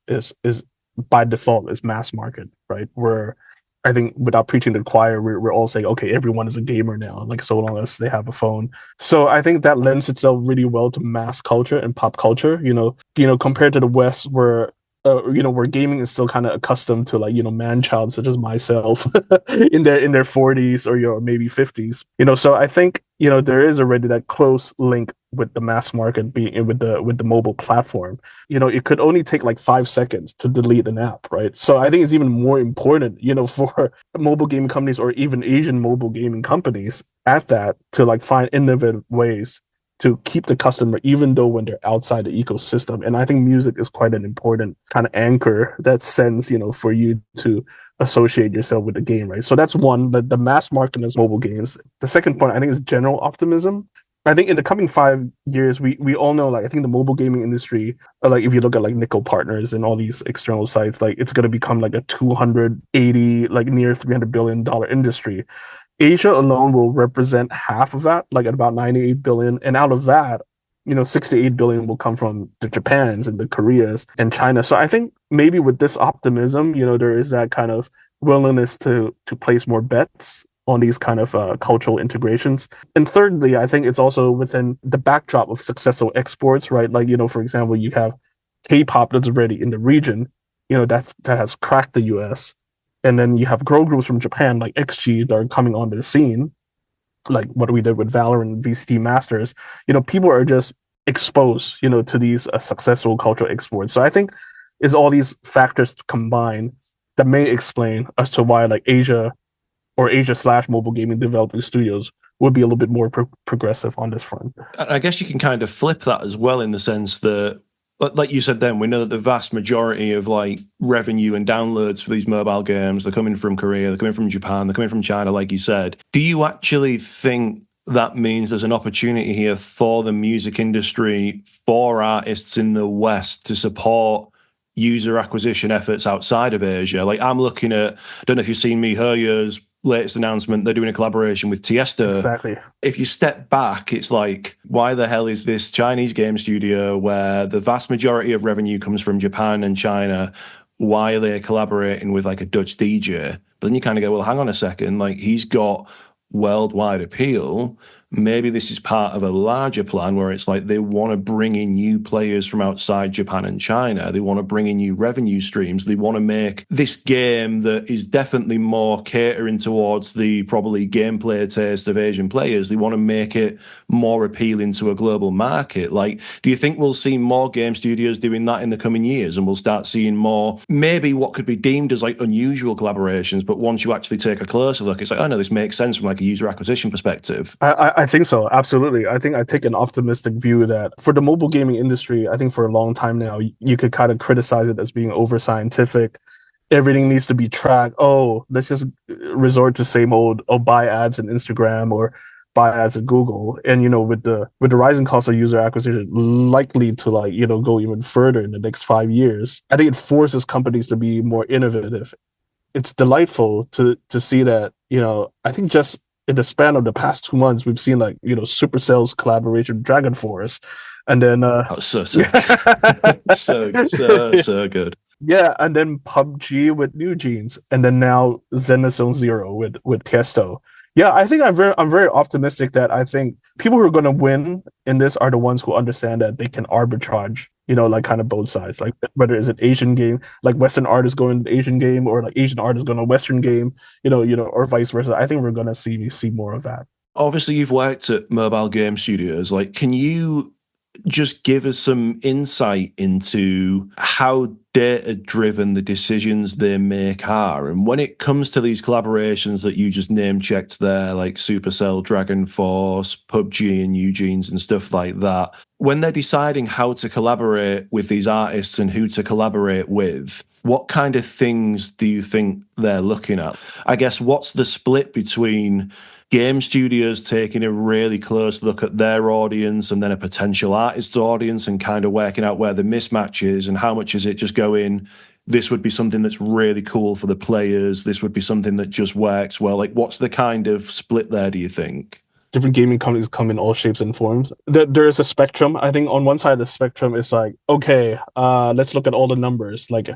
by default is mass market, right? Where I think without preaching to the choir, we're all saying, okay, everyone is a gamer now, like so long as they have a phone. So I think that lends itself really well to mass culture and pop culture, compared to the West where where gaming is still kind of accustomed to like, man child such as myself in their 40s or maybe 50s. So I think there is already that close link with the mass market being with the mobile platform. It could only take like 5 seconds to delete an app, right? So I think it's even more important, for mobile gaming companies or even Asian mobile gaming companies at that to like find innovative ways to keep the customer, even though when they're outside the ecosystem. And I think music is quite an important kind of anchor that sends, for you to associate yourself with the game, right? So that's one, the mass market is mobile games. The second point, I think, is general optimism. I think in the coming 5 years, we all know, like, I think the mobile gaming industry, like if you look at like Nickel Partners and all these external sites, like it's going to become like a 280, like near $300 billion industry. Asia alone will represent half of that, like at about 98 billion. And out of that, 6 to 8 billion will come from the Japans and the Koreas and China. So I think maybe with this optimism, there is that kind of willingness to place more bets on these kind of cultural integrations. And thirdly, I think it's also within the backdrop of successful exports, right? Like, for example, you have K-pop that's already in the region, that has cracked the US. And then you have girl groups from Japan like XG that are coming onto the scene, like what we did with Valorant and VCT Masters. People are just exposed, to these successful cultural exports. So I think it's all these factors combined that may explain as to why like Asia or Asia/mobile gaming developing studios would be a little bit more progressive on this front. I guess you can kind of flip that as well, in the sense that, like you said then, we know that the vast majority of like revenue and downloads for these mobile games, they're coming from Korea, they're coming from Japan, they're coming from China, like you said. Do you actually think that means there's an opportunity here for the music industry, for artists in the West to support user acquisition efforts outside of Asia? Like, I'm looking at, I don't know if you've seen MiHoYo's latest announcement, they're doing a collaboration with Tiesto. Exactly. If you step back, it's like, why the hell is this Chinese game studio where the vast majority of revenue comes from Japan and China, why are they collaborating with like a Dutch DJ? But then you kind of go, well, hang on a second, like he's got worldwide appeal. Maybe this is part of a larger plan where it's like they want to bring in new players from outside Japan and China. They want to bring in new revenue streams. They want to make this game that is definitely more catering towards the probably gameplay taste of Asian players. They want to make it more appealing to a global market. Like, do you think we'll see more game studios doing that in the coming years, and we'll start seeing more, maybe what could be deemed as like unusual collaborations, but once you actually take a closer look, it's like, oh no, this makes sense from like a user acquisition perspective? I think so, absolutely. I think I take an optimistic view that for the mobile gaming industry, I think for a long time now, you could kind of criticize it as being over scientific. Everything needs to be tracked. Oh, let's just resort to same old, buy ads on Instagram or buy ads at Google. And, with the rising cost of user acquisition likely to like, go even further in the next 5 years, I think it forces companies to be more innovative. It's delightful to see that, I think just in the span of the past 2 months, we've seen like, Supercell's collaboration with Dragon Force. And then so good. Yeah, and then PUBG with NewJeans, and then now Zenazone Zero with Tiesto. Yeah, I think I'm very optimistic that I think people who are going to win in this are the ones who understand that they can arbitrage, like kind of both sides. Like whether it's an Asian game, like Western artists going to Asian game, or like Asian artists going to Western game, or vice versa. I think we're going to see more of that. Obviously, you've worked at mobile game studios. Like, can you just give us some insight into how data-driven the decisions they make are? And when it comes to these collaborations that you just name-checked there, like Supercell, Dragon Force, PUBG and NewJeans and stuff like that, when they're deciding how to collaborate with these artists and who to collaborate with, what kind of things do you think they're looking at? I guess, what's the split between game studios taking a really close look at their audience and then a potential artist's audience and kind of working out where the mismatch is, and how much is it just going, this would be something that's really cool for the players, this would be something that just works well? Like, what's the kind of split there, do you think? Different gaming companies come in all shapes and forms. There is a spectrum. I think on one side of the spectrum is like, okay, let's look at all the numbers. Like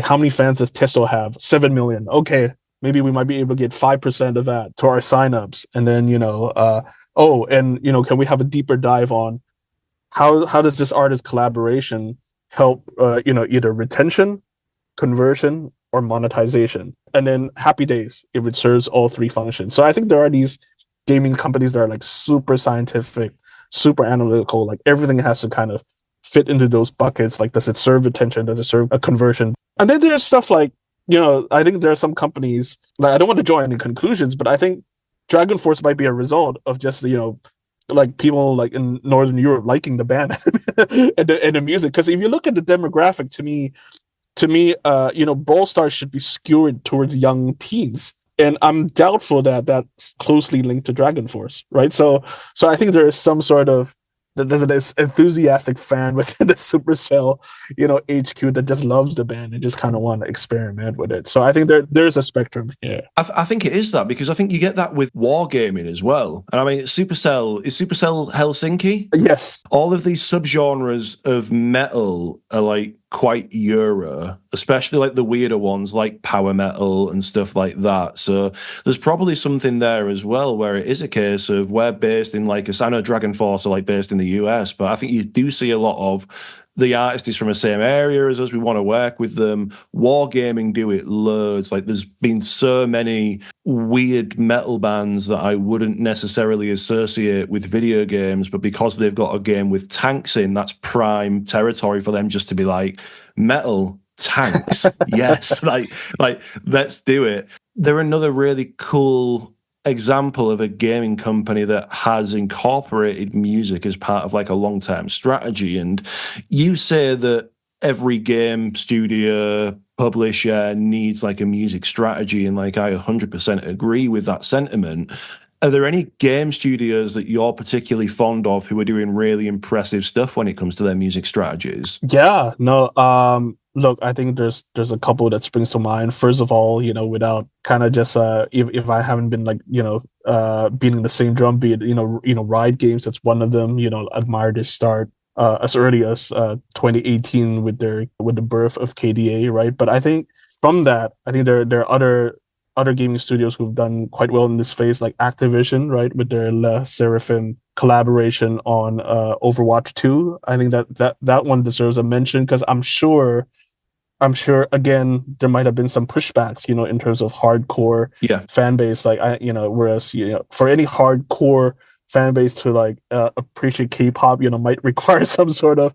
how many fans does Tiesto have? 7 million. Okay, maybe we might be able to get 5% of that to our signups. And then, can we have a deeper dive on how does this artist collaboration help either retention, conversion, or monetization. And then Happy Days, it serves all three functions. So I think there are these gaming companies that are like super scientific, super analytical, like everything has to kind of fit into those buckets. Like, does it serve retention? Does it serve a conversion? And then there's stuff like, I think there are some companies, like, I don't want to draw any conclusions, but I think Dragon Force might be a result of just, like people like in Northern Europe liking the band and the music. Because if you look at the demographic, to me, Brawl Stars should be skewed towards young teens. And I'm doubtful that that's closely linked to Dragon Force, right? So I think there is some sort of there's this enthusiastic fan within the Supercell, HQ that just loves the band and just kind of want to experiment with it. So I think there's a spectrum here. I think it is that, because I think you get that with wargaming as well. And I mean, Supercell Helsinki? Yes. All of these subgenres of metal are like quite Euro, especially like the weirder ones like power metal and stuff like that. So there's probably something there as well where it is a case of we're based in like I know Dragon Force are like based in the US, but I think you do see a lot of the artist is from the same area as us. We want to work with them. Wargaming do it loads. Like there's been so many weird metal bands that I wouldn't necessarily associate with video games, but because they've got a game with tanks in, that's prime territory for them just to be like, metal, tanks, yes, like let's do it. They're another really cool example of a gaming company that has incorporated music as part of like a long-term strategy. And you say that every game studio publisher needs like a music strategy, and like I 100% agree with that sentiment. Are there any game studios that you're particularly fond of who are doing really impressive stuff when it comes to their music strategies? Yeah, no, look, I think there's a couple that springs to mind. First of all, without kind of just if I haven't been like, beating the same drum beat, Riot Games, that's one of them. Admire their start as early as 2018 with the birth of KDA, right? But I think from that, I think there are other gaming studios who've done quite well in this phase, like Activision, right, with their Le Seraphim collaboration on Overwatch 2. I think that one deserves a mention, because I'm sure again there might have been some pushbacks, in terms of hardcore fan base. Like whereas for any hardcore fan base to like appreciate K-pop, might require some sort of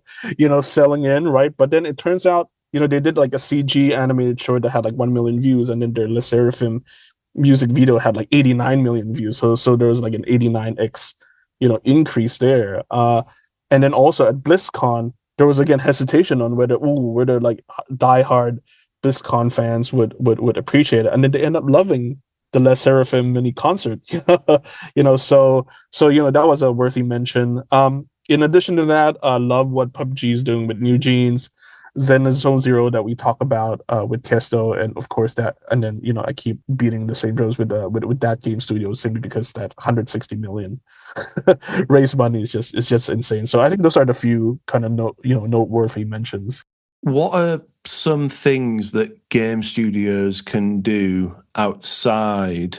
selling in, right? But then it turns out, they did like a CG animated short that had like 1 million views, and then their Le Seraphim music video had like 89 million views. So there was like an 89x, increase there. And then also at BlizzCon, there was again hesitation on whether like diehard BlizzCon fans would appreciate it, and then they end up loving the Le Seraphim mini concert. So that was a worthy mention. In addition to that, love what PUBG is doing with NewJeans, Zen and Zone Zero that we talk about with Tiesto, and of course that, and then I keep beating the same drums with that game studio simply because that 160 million raise money is just insane. So I think those are the few kind of noteworthy mentions. What are some things that game studios can do outside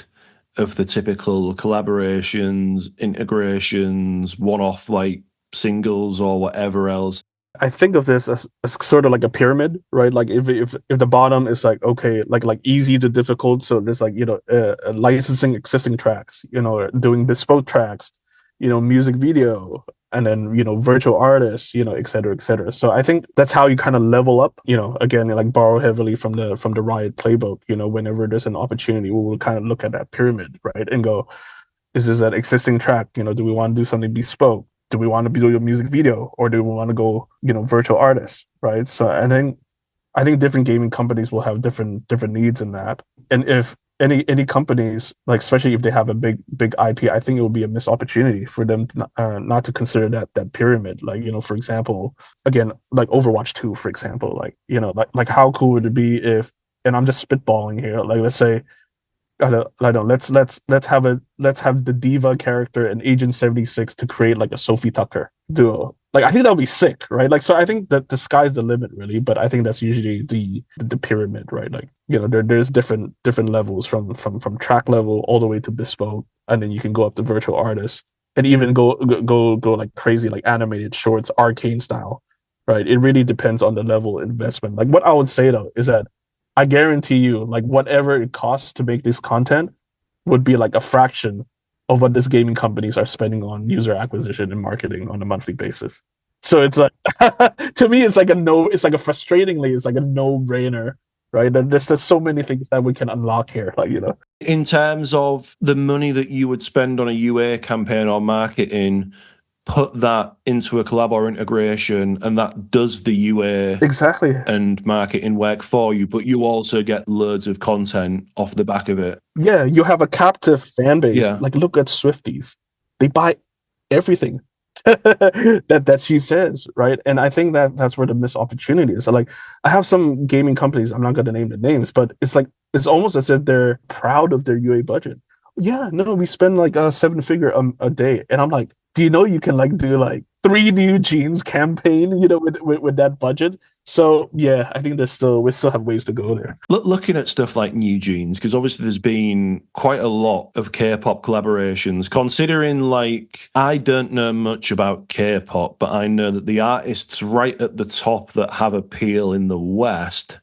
of the typical collaborations, integrations, one-off like singles or whatever else? I think of this as sort of like a pyramid, right? Like if the bottom is like, okay, like easy to difficult, so there's like licensing existing tracks, doing bespoke tracks, music video, and then virtual artists, et cetera, et cetera. So I think that's how you kind of level up. Again, like borrow heavily from the Riot playbook. Whenever there's an opportunity, we will kind of look at that pyramid, right, and go, is this an existing track? Do we want to do something bespoke? Do we want to do a music video, or do we want to go, virtual artists, right? So I think different gaming companies will have different needs in that. And if any companies, like especially if they have a big IP, I think it will be a missed opportunity for them not to consider that pyramid. Like for example, again, like Overwatch 2, for example, like how cool would it be if, and I'm just spitballing here, like let's say, let's have the diva character in Agent 76 to create like a Sophie Tucker duo. Like I think that would be sick, right? Like, so I think that the sky's the limit, really. But I think that's usually the pyramid, right? Like there's different levels from track level all the way to bespoke, and then you can go up to virtual artists, and even go like crazy, like animated shorts, arcane style, right? It really depends on the level of investment. Like what I would say though is that I guarantee you, like whatever it costs to make this content would be like a fraction of what these gaming companies are spending on user acquisition and marketing on a monthly basis. So it's like to me, it's like a no. It's like a frustratingly, it's like a no-brainer, right? There's just so many things that we can unlock here, like In terms of the money that you would spend on a UA campaign or marketing, put that into a collab or integration, and that does the UA exactly and marketing work for you, but you also get loads of content off the back of it. Yeah, you have a captive fan base. Yeah. Like look at Swifties; they buy everything that she says, right? And I think that's where the missed opportunity is. So like, I have some gaming companies. I'm not going to name the names, but it's like it's almost as if they're proud of their UA budget. Yeah, no, we spend like a 7-figure a day, and I'm like, do you know you can like do like 3 NewJeans campaign, with that budget? So yeah, I think we still have ways to go there. Looking at stuff like NewJeans, because obviously there's been quite a lot of K-pop collaborations. Considering like I don't know much about K-pop, but I know that the artists right at the top that have appeal in the West.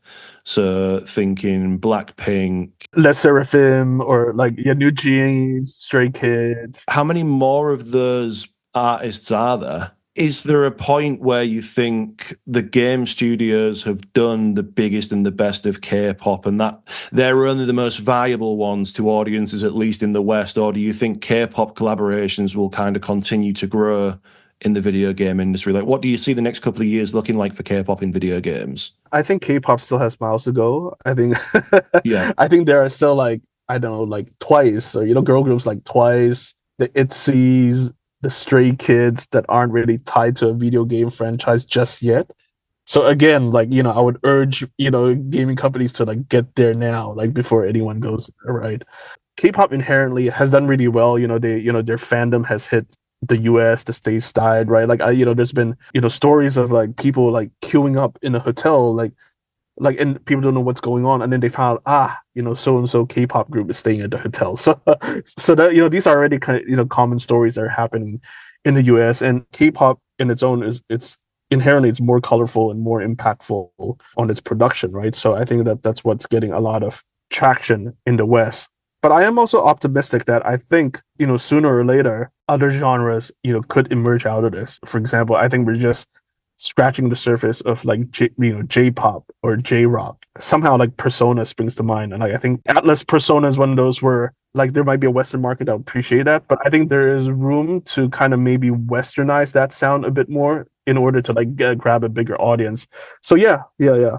So thinking Blackpink, Les Seraphim, or like NewJeans, Stray Kids. How many more of those artists are there? Is there a point where you think the game studios have done the biggest and the best of K-pop and that they're only the most valuable ones to audiences, at least in the West? Or do you think K-pop collaborations will kind of continue to grow in the video game industry? Like, what do you see the next couple of years looking like for K-pop in video games? I think K-pop still has miles to go. I think, yeah, I think there are still like, I don't know, like Twice, or girl groups like Twice, the ITZYs, the Stray Kids that aren't really tied to a video game franchise just yet. So again, like I would urge gaming companies to like get there now, like before anyone goes there, right? K-pop inherently has done really well. Their fandom has hit the US, the stateside, right? Like there's been stories of like people like queuing up in a hotel, like and people don't know what's going on, and then they found so and so K-pop group is staying at the hotel. So that these are already kind of common stories that are happening in the US, and K-pop in its own it's inherently it's more colorful and more impactful on its production, right? So I think that's what's getting a lot of traction in the West. But I am also optimistic that I think, sooner or later, other genres, could emerge out of this. For example, I think we're just scratching the surface of like J-pop or J-rock. Somehow like Persona springs to mind. And like I think Atlas Persona is one of those where like there might be a Western market that would appreciate that. But I think there is room to kind of maybe Westernize that sound a bit more in order to like grab a bigger audience. So yeah.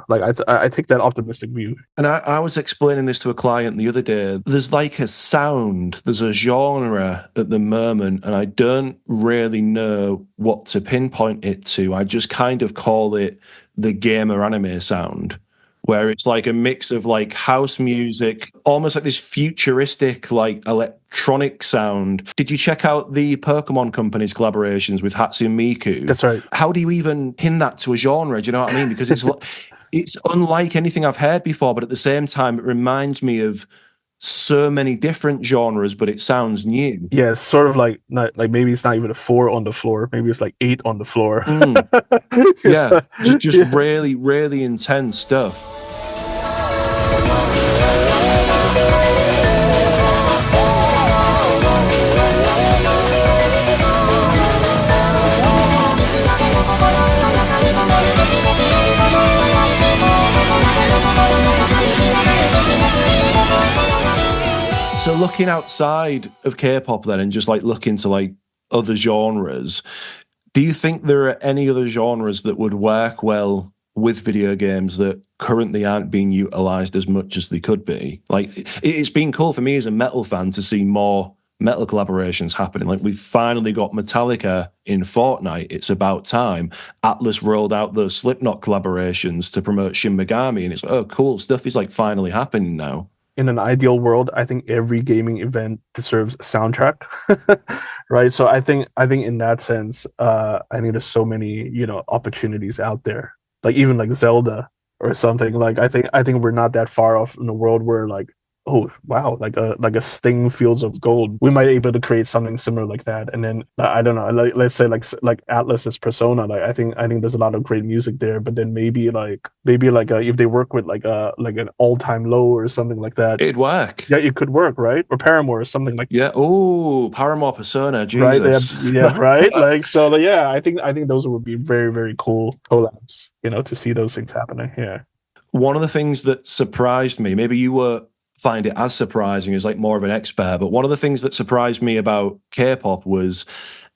Like I take that optimistic view. And I was explaining this to a client the other day. There's like a sound, there's a genre at the moment, and I don't really know what to pinpoint it to. I just kind of call it the gamer anime sound, where it's like a mix of like house music, almost like this futuristic, like electronic sound. Did you check out the Pokemon Company's collaborations with Hatsune Miku? That's right. How do you even pin that to a genre? Do you know what I mean? Because it's unlike anything I've heard before, but at the same time, it reminds me of so many different genres, but it sounds new. Yeah, it's sort of like not like maybe it's not even a 4 on the floor, maybe it's like 8 on the floor. Yeah, just really, really intense stuff. So looking outside of K-pop then and just like looking to like other genres, do you think there are any other genres that would work well with video games that currently aren't being utilized as much as they could be? Like it's been cool for me as a metal fan to see more metal collaborations happening. Like we've finally got Metallica in Fortnite. It's about time. Atlas rolled out those Slipknot collaborations to promote Shin Megami, and it's like, oh cool, stuff is like finally happening now. In an ideal world, I think every gaming event deserves a soundtrack, right? So I think in that sense, I think there's so many opportunities out there. Like even like Zelda or something. Like I think we're not that far off in a world where like oh wow, like a Sting Fields of Gold. We might be able to create something similar like that. And then I don't know, like let's say like Atlas's Persona. Like I think there's a lot of great music there. But then maybe if they work with like an All Time Low or something like that, It'd work. yeah, it could work, right? Or Paramore or something like Yeah. Oh, Paramore Persona. right. Yeah, Jesus. yeah, right. Like so, like, yeah. I think those would be very very cool collabs. To see those things happening. Yeah. One of the things that surprised me, maybe you were find it as surprising as like more of an expert, but one of the things that surprised me about K-pop was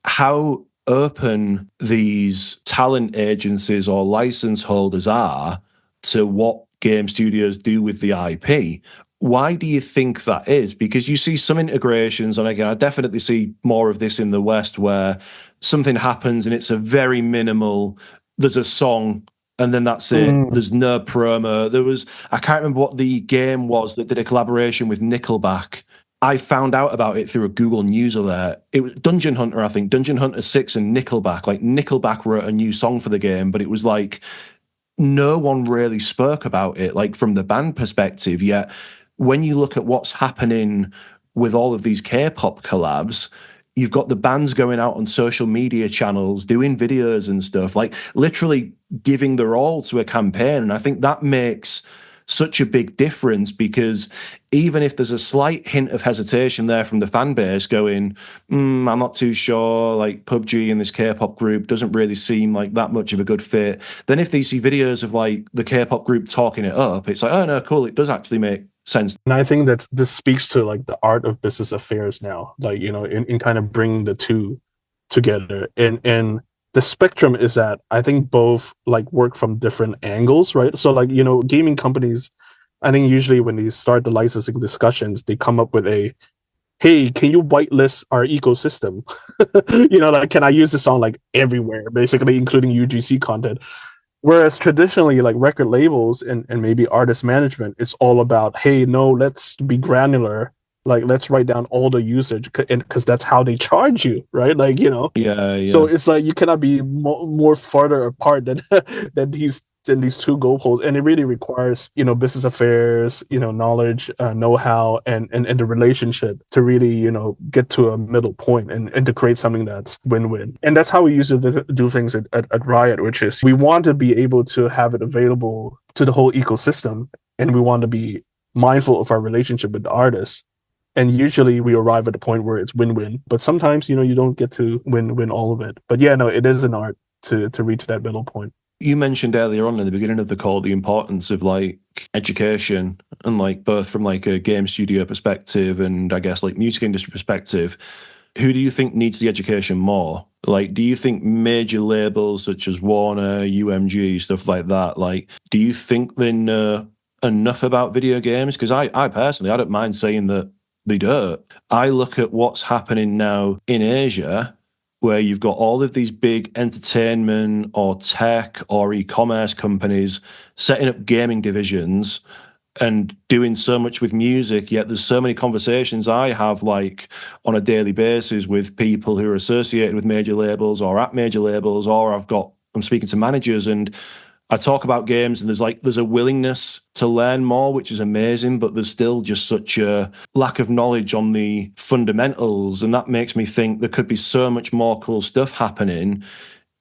how open these talent agencies or license holders are to what game studios do with the IP. Why do you think that is? Because you see some integrations, and again, I definitely see more of this in the West where something happens and it's a very minimal, there's a song and then that's it. There's no promo. I can't remember what the game was that did a collaboration with Nickelback. I found out about it through a Google News alert. It was Dungeon Hunter, I think. Dungeon Hunter 6 and Nickelback. Like, Nickelback wrote a new song for the game, but it was like no one really spoke about it, like from the band perspective. Yet, when you look at what's happening with all of these K-pop collabs, you've got the bands going out on social media channels, doing videos and stuff, like literally giving their all to a campaign. And I think that makes such a big difference, because even if there's a slight hint of hesitation there from the fan base going, I'm not too sure, like PUBG and this K-pop group doesn't really seem like that much of a good fit, then if they see videos of like the K-pop group talking it up, it's like, oh no, cool, it does actually make sense. And I think that this speaks to like the art of business affairs now, like, in kind of bringing the two together. And the spectrum is that I think both like work from different angles, right? So like, gaming companies, I think usually when they start the licensing discussions, they come up with hey, can you whitelist our ecosystem? Like, can I use this song like everywhere, basically, including UGC content? Whereas traditionally, like record labels and maybe artist management, it's all about, hey, no, let's be granular. Like, let's write down all the usage, because that's how they charge you, right? Like, Yeah. So it's like you cannot be more farther apart than than these two goalposts, and it really requires business affairs, knowledge, know-how, and the relationship to really get to a middle point and to create something that's win-win. And that's how we usually do things at Riot, which is we want to be able to have it available to the whole ecosystem, and we want to be mindful of our relationship with the artists. And usually we arrive at the point where it's win-win, but sometimes you don't get to win all of it. But yeah, no, it is an art to reach that middle point. You mentioned earlier on in the beginning of the call the importance of like education, and like both from like a game studio perspective and I guess like music industry perspective. Who do you think needs the education more? Like, do you think major labels such as Warner, UMG, stuff like that, like, do you think they know enough about video games? Because I personally, I don't mind saying that they don't. I look at what's happening now in Asia, where you've got all of these big entertainment or tech or e-commerce companies setting up gaming divisions and doing so much with music, yet there's so many conversations I have like on a daily basis with people who are associated with major labels or at major labels, or I'm speaking to managers, and I talk about games, and there's a willingness to learn more, which is amazing, but there's still just such a lack of knowledge on the fundamentals, and that makes me think there could be so much more cool stuff happening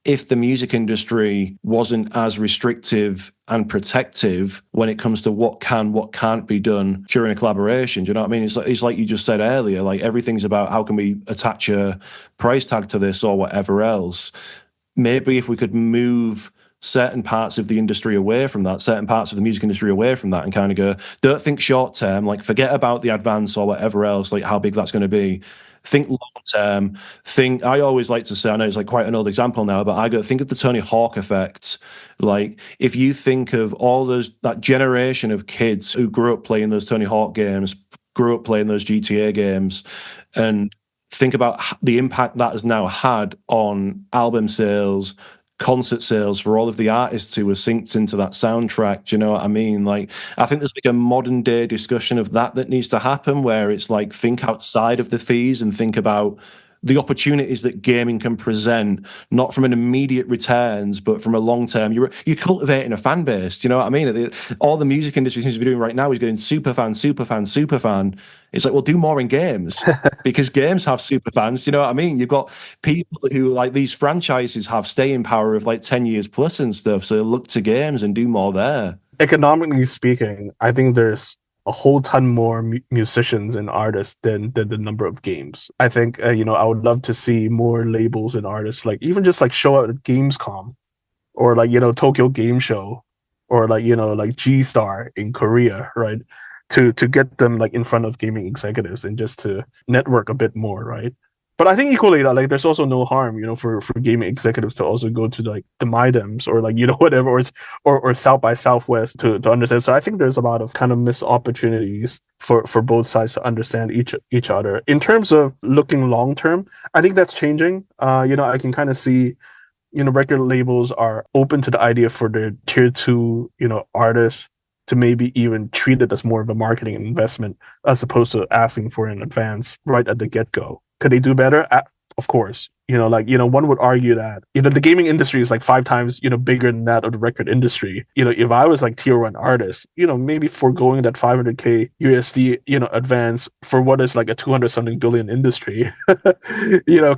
if the music industry wasn't as restrictive and protective when it comes to what can't be done during a collaboration. Do you know what I mean? It's like you just said earlier, like everything's about how can we attach a price tag to this or whatever else. Maybe if we could move certain parts of the industry away from that, certain parts of the music industry away from that, and kind of go, don't think short term, like forget about the advance or whatever else, like how big that's going to be. Think long term. I always like to say, I know it's like quite an old example now, but think of the Tony Hawk effect. Like if you think of that generation of kids who grew up playing those Tony Hawk games, grew up playing those GTA games, and think about the impact that has now had on album sales, concert sales for all of the artists who were synced into that soundtrack. Do you know what I mean? Like, I think there's like a modern day discussion of that needs to happen, where it's like, think outside of the fees and think about the opportunities that gaming can present, not from an immediate returns, but from a long term. You're cultivating a fan base. Do you know what I mean? All the music industry seems to be doing right now is going super fan, super fan, super fan. It's like, well, do more in games because games have super fans. Do you know what I mean? You've got people who, like, these franchises have staying power of like 10 years plus and stuff. So look to games and do more there. Economically speaking, I think there's a whole ton more musicians and artists than the number of games. I think I would love to see more labels and artists, like even just like show up at Gamescom or like Tokyo Game Show or like G Star in Korea, right? To get them like in front of gaming executives and just to network a bit more, right? But I think equally that like there's also no harm, for gaming executives to also go to like the Midems or like whatever, or South by Southwest to understand. So I think there's a lot of kind of missed opportunities for both sides to understand each other. In terms of looking long term, I think that's changing. I can kind of see, record labels are open to the idea for their tier 2, artists to maybe even treat it as more of a marketing investment as opposed to asking for an advance right at the get-go. Could they do better? Of course. One would argue that the gaming industry is like 5 times, bigger than that of the record industry. If I was like tier 1 artist, maybe foregoing that 500K USD, advance for what is like a 200 something billion industry,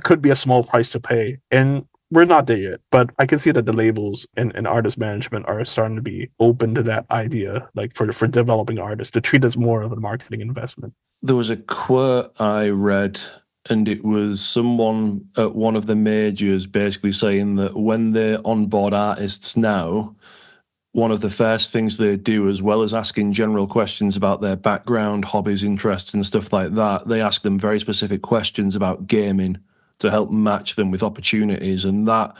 could be a small price to pay. And we're not there yet, but I can see that the labels and artist management are starting to be open to that idea, like for developing artists to treat it as more of a marketing investment. There was a quote I read, and it was someone at one of the majors basically saying that when they onboard artists now, one of the first things they do, as well as asking general questions about their background, hobbies, interests, and stuff like that, they ask them very specific questions about gaming to help match them with opportunities. And that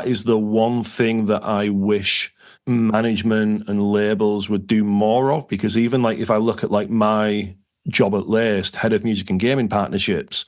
is the one thing that I wish management and labels would do more of, because even like if I look at like my job at Laced, head of music and gaming partnerships,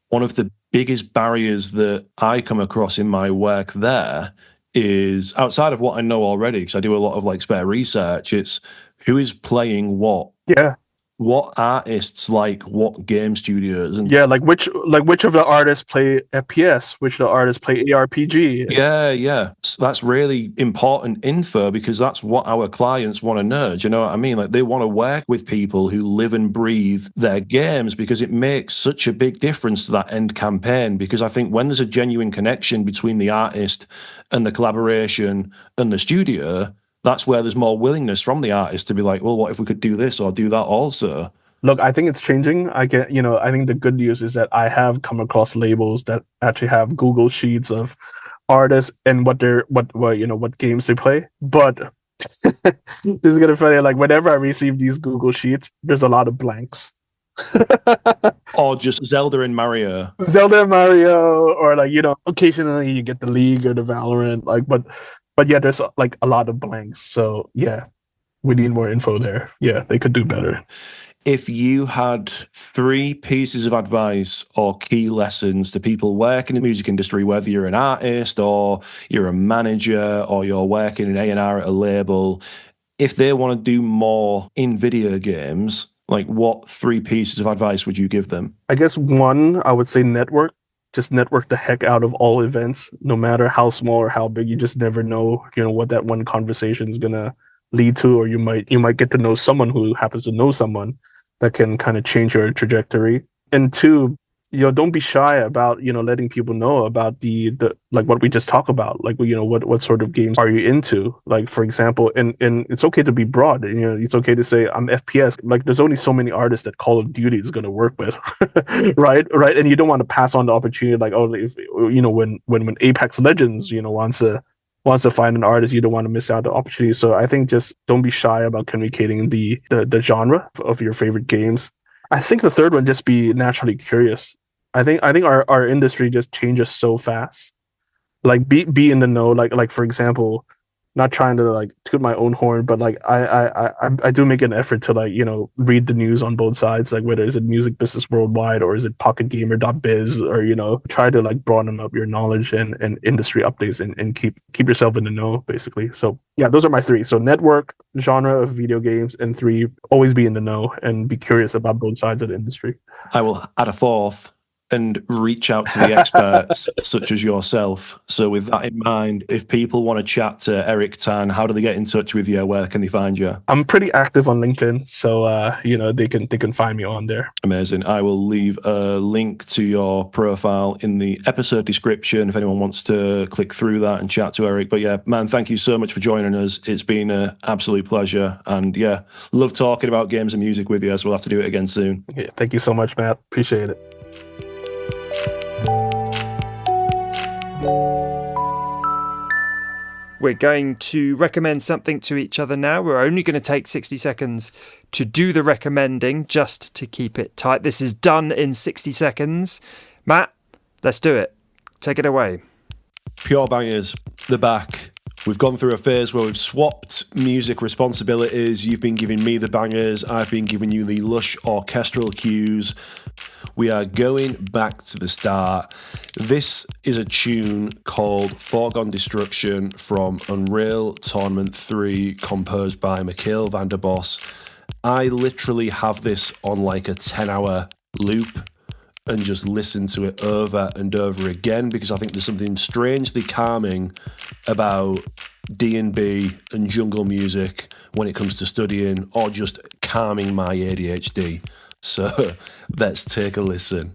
one of the biggest barriers that I come across in my work there is, outside of what I know already, because I do a lot of like spare research, it's who is playing what. Yeah. What artists like what game studios, and like which of the artists play FPS, which of the artists play ARPG. Yeah. So that's really important info because that's what our clients want to know. Do you know what I mean? Like they want to work with people who live and breathe their games because it makes such a big difference to that end campaign. Because I think when there's a genuine connection between the artist and the collaboration and the studio, that's where there's more willingness from the artist to be like, well, what if we could do this or do that also? Look, I think it's changing. I think the good news is that I have come across labels that actually have Google Sheets of artists and what games they play. But this is gonna funny. Like whenever I receive these Google Sheets, there's a lot of blanks. Or just Zelda and Mario, or like occasionally you get the League or the Valorant. Like, but yeah, there's like a lot of blanks. So yeah, we need more info there. Yeah, they could do better. If you had 3 pieces of advice or key lessons to people working in the music industry, whether you're an artist or you're a manager or you're working in A&R at a label, if they want to do more in video games, like what 3 pieces of advice would you give them? I guess 1, I would say network. Just network the heck out of all events, no matter how small or how big. You just never know, what that one conversation is gonna lead to, or you might get to know someone who happens to know someone that can kind of change your trajectory. And 2, don't be shy about letting people know about the like what we just talked about, like what sort of games are you into, like for example, and it's okay to be broad, it's okay to say I'm FPS. Like there's only so many artists that Call of Duty is going to work with. right, and you don't want to pass on the opportunity, like, oh, if when Apex Legends wants to find an artist, you don't want to miss out the opportunity. So I think just don't be shy about communicating the genre of your favorite games. I think the third one, just be naturally curious. I think our industry just changes so fast. Like be in the know. Like for example, not trying to like toot my own horn, but like I do make an effort to like read the news on both sides. Like whether is it Music Business Worldwide or is it PocketGamer.biz, or try to like broaden up your knowledge and industry updates and keep yourself in the know basically. So yeah, those are my 3. So network, genre of video games, and 3, always be in the know and be curious about both sides of the industry. I will add a 4th. and reach out to the experts such as yourself. So with that in mind, if people want to chat to Eric Tan, how do they get in touch with you? Where can they find you? I'm pretty active on LinkedIn, so they can find me on there. Amazing. I will leave a link to your profile in the episode description if anyone wants to click through that and chat to Eric. But yeah, man, thank you so much for joining us. It's been an absolute pleasure. And yeah, love talking about games and music with you, so we'll have to do it again soon. Yeah, thank you so much, Matt. Appreciate it. We're going to recommend something to each other now. We're only going to take 60 seconds to do the recommending, just to keep it tight. This is done in 60 seconds. Matt, let's do it. Take it away. Pure bangers, the back. We've gone through a phase where we've swapped music responsibilities. You've been giving me the bangers. I've been giving you the lush orchestral cues. We are going back to the start. This is a tune called Foregone Destruction from Unreal Tournament 3, composed by Mikhail van der Bos. I literally have this on like a 10-hour loop and just listen to it over and over again, because I think there's something strangely calming about D&B and jungle music when it comes to studying or just calming my ADHD. So let's take a listen.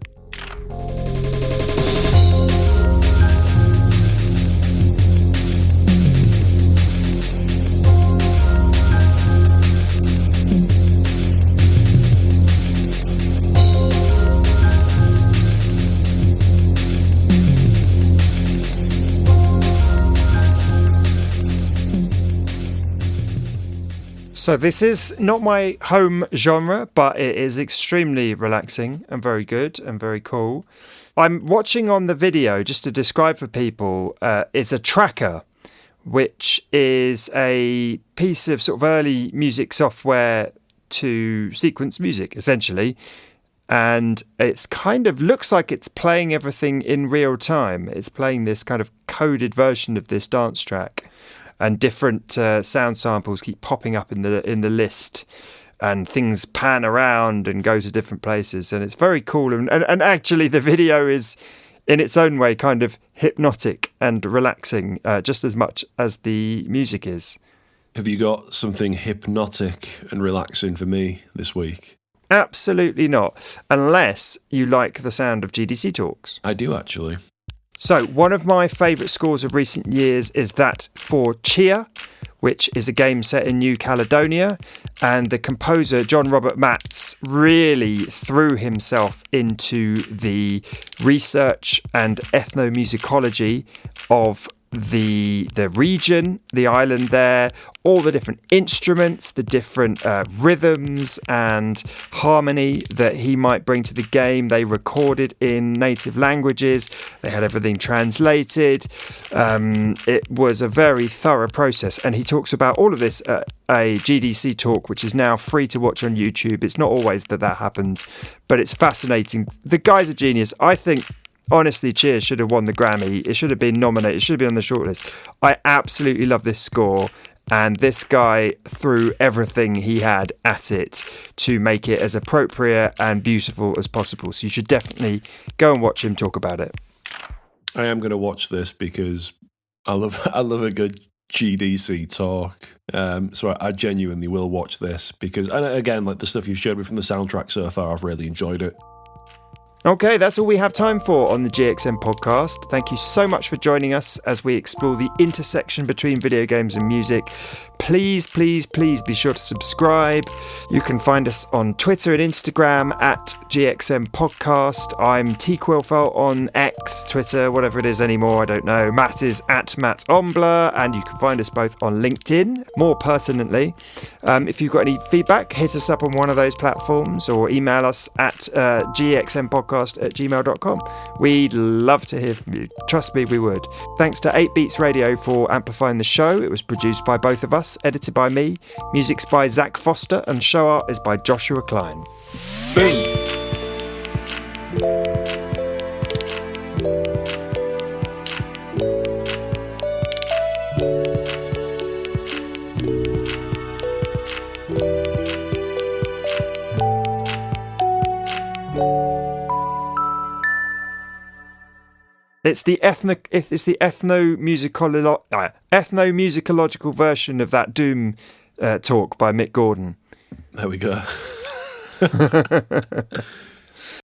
So this is not my home genre, but it is extremely relaxing and very good and very cool. I'm watching on the video, just to describe for people, it's a tracker, which is a piece of sort of early music software to sequence music, essentially. And it's kind of looks like it's playing everything in real time. It's playing this kind of coded version of this dance track. And different sound samples keep popping up in the list, and things pan around and go to different places, and it's very cool. And actually, the video is, in its own way, kind of hypnotic and relaxing, just as much as the music is. Have you got something hypnotic and relaxing for me this week? Absolutely not, unless you like the sound of GDC talks. I do, actually. So one of my favourite scores of recent years is that for Chia, which is a game set in New Caledonia. And the composer, John Robert Matz, really threw himself into the research and ethnomusicology of the region, the island there, all the different instruments, the different rhythms and harmony that he might bring to the game. They recorded in native languages. They had everything translated. It was a very thorough process. And he talks about all of this at a GDC talk, which is now free to watch on YouTube. It's not always that happens, but it's fascinating. The guy's a genius. I think, honestly, Cheers should have won the Grammy. It should have been nominated. It should have been on the shortlist. I absolutely love this score. And this guy threw everything he had at it to make it as appropriate and beautiful as possible. So you should definitely go and watch him talk about it. I am going to watch this because I love a good GDC talk. So I genuinely will watch this because, and again, like the stuff you've showed me from the soundtrack so far, I've really enjoyed it. Okay, that's all we have time for on the GXM podcast. Thank you so much for joining us as we explore the intersection between video games and music. Please, please, please be sure to subscribe. You can find us on Twitter and Instagram at GXM Podcast. I'm T Quillfeldt on X, Twitter, whatever it is anymore, I don't know. Matt is at Mat Ombler, and you can find us both on LinkedIn, more pertinently. If you've got any feedback, hit us up on one of those platforms or email us at gxmpodcast@gmail.com. We'd love to hear from you. Trust me, we would. Thanks to 8 Beats Radio for amplifying the show. It was produced by both of us, edited by me. Music's by Zach Foster, and show art is by Joshua Klein. Boom! It's the ethno-musicological version of that Doom talk by Mick Gordon. There we go.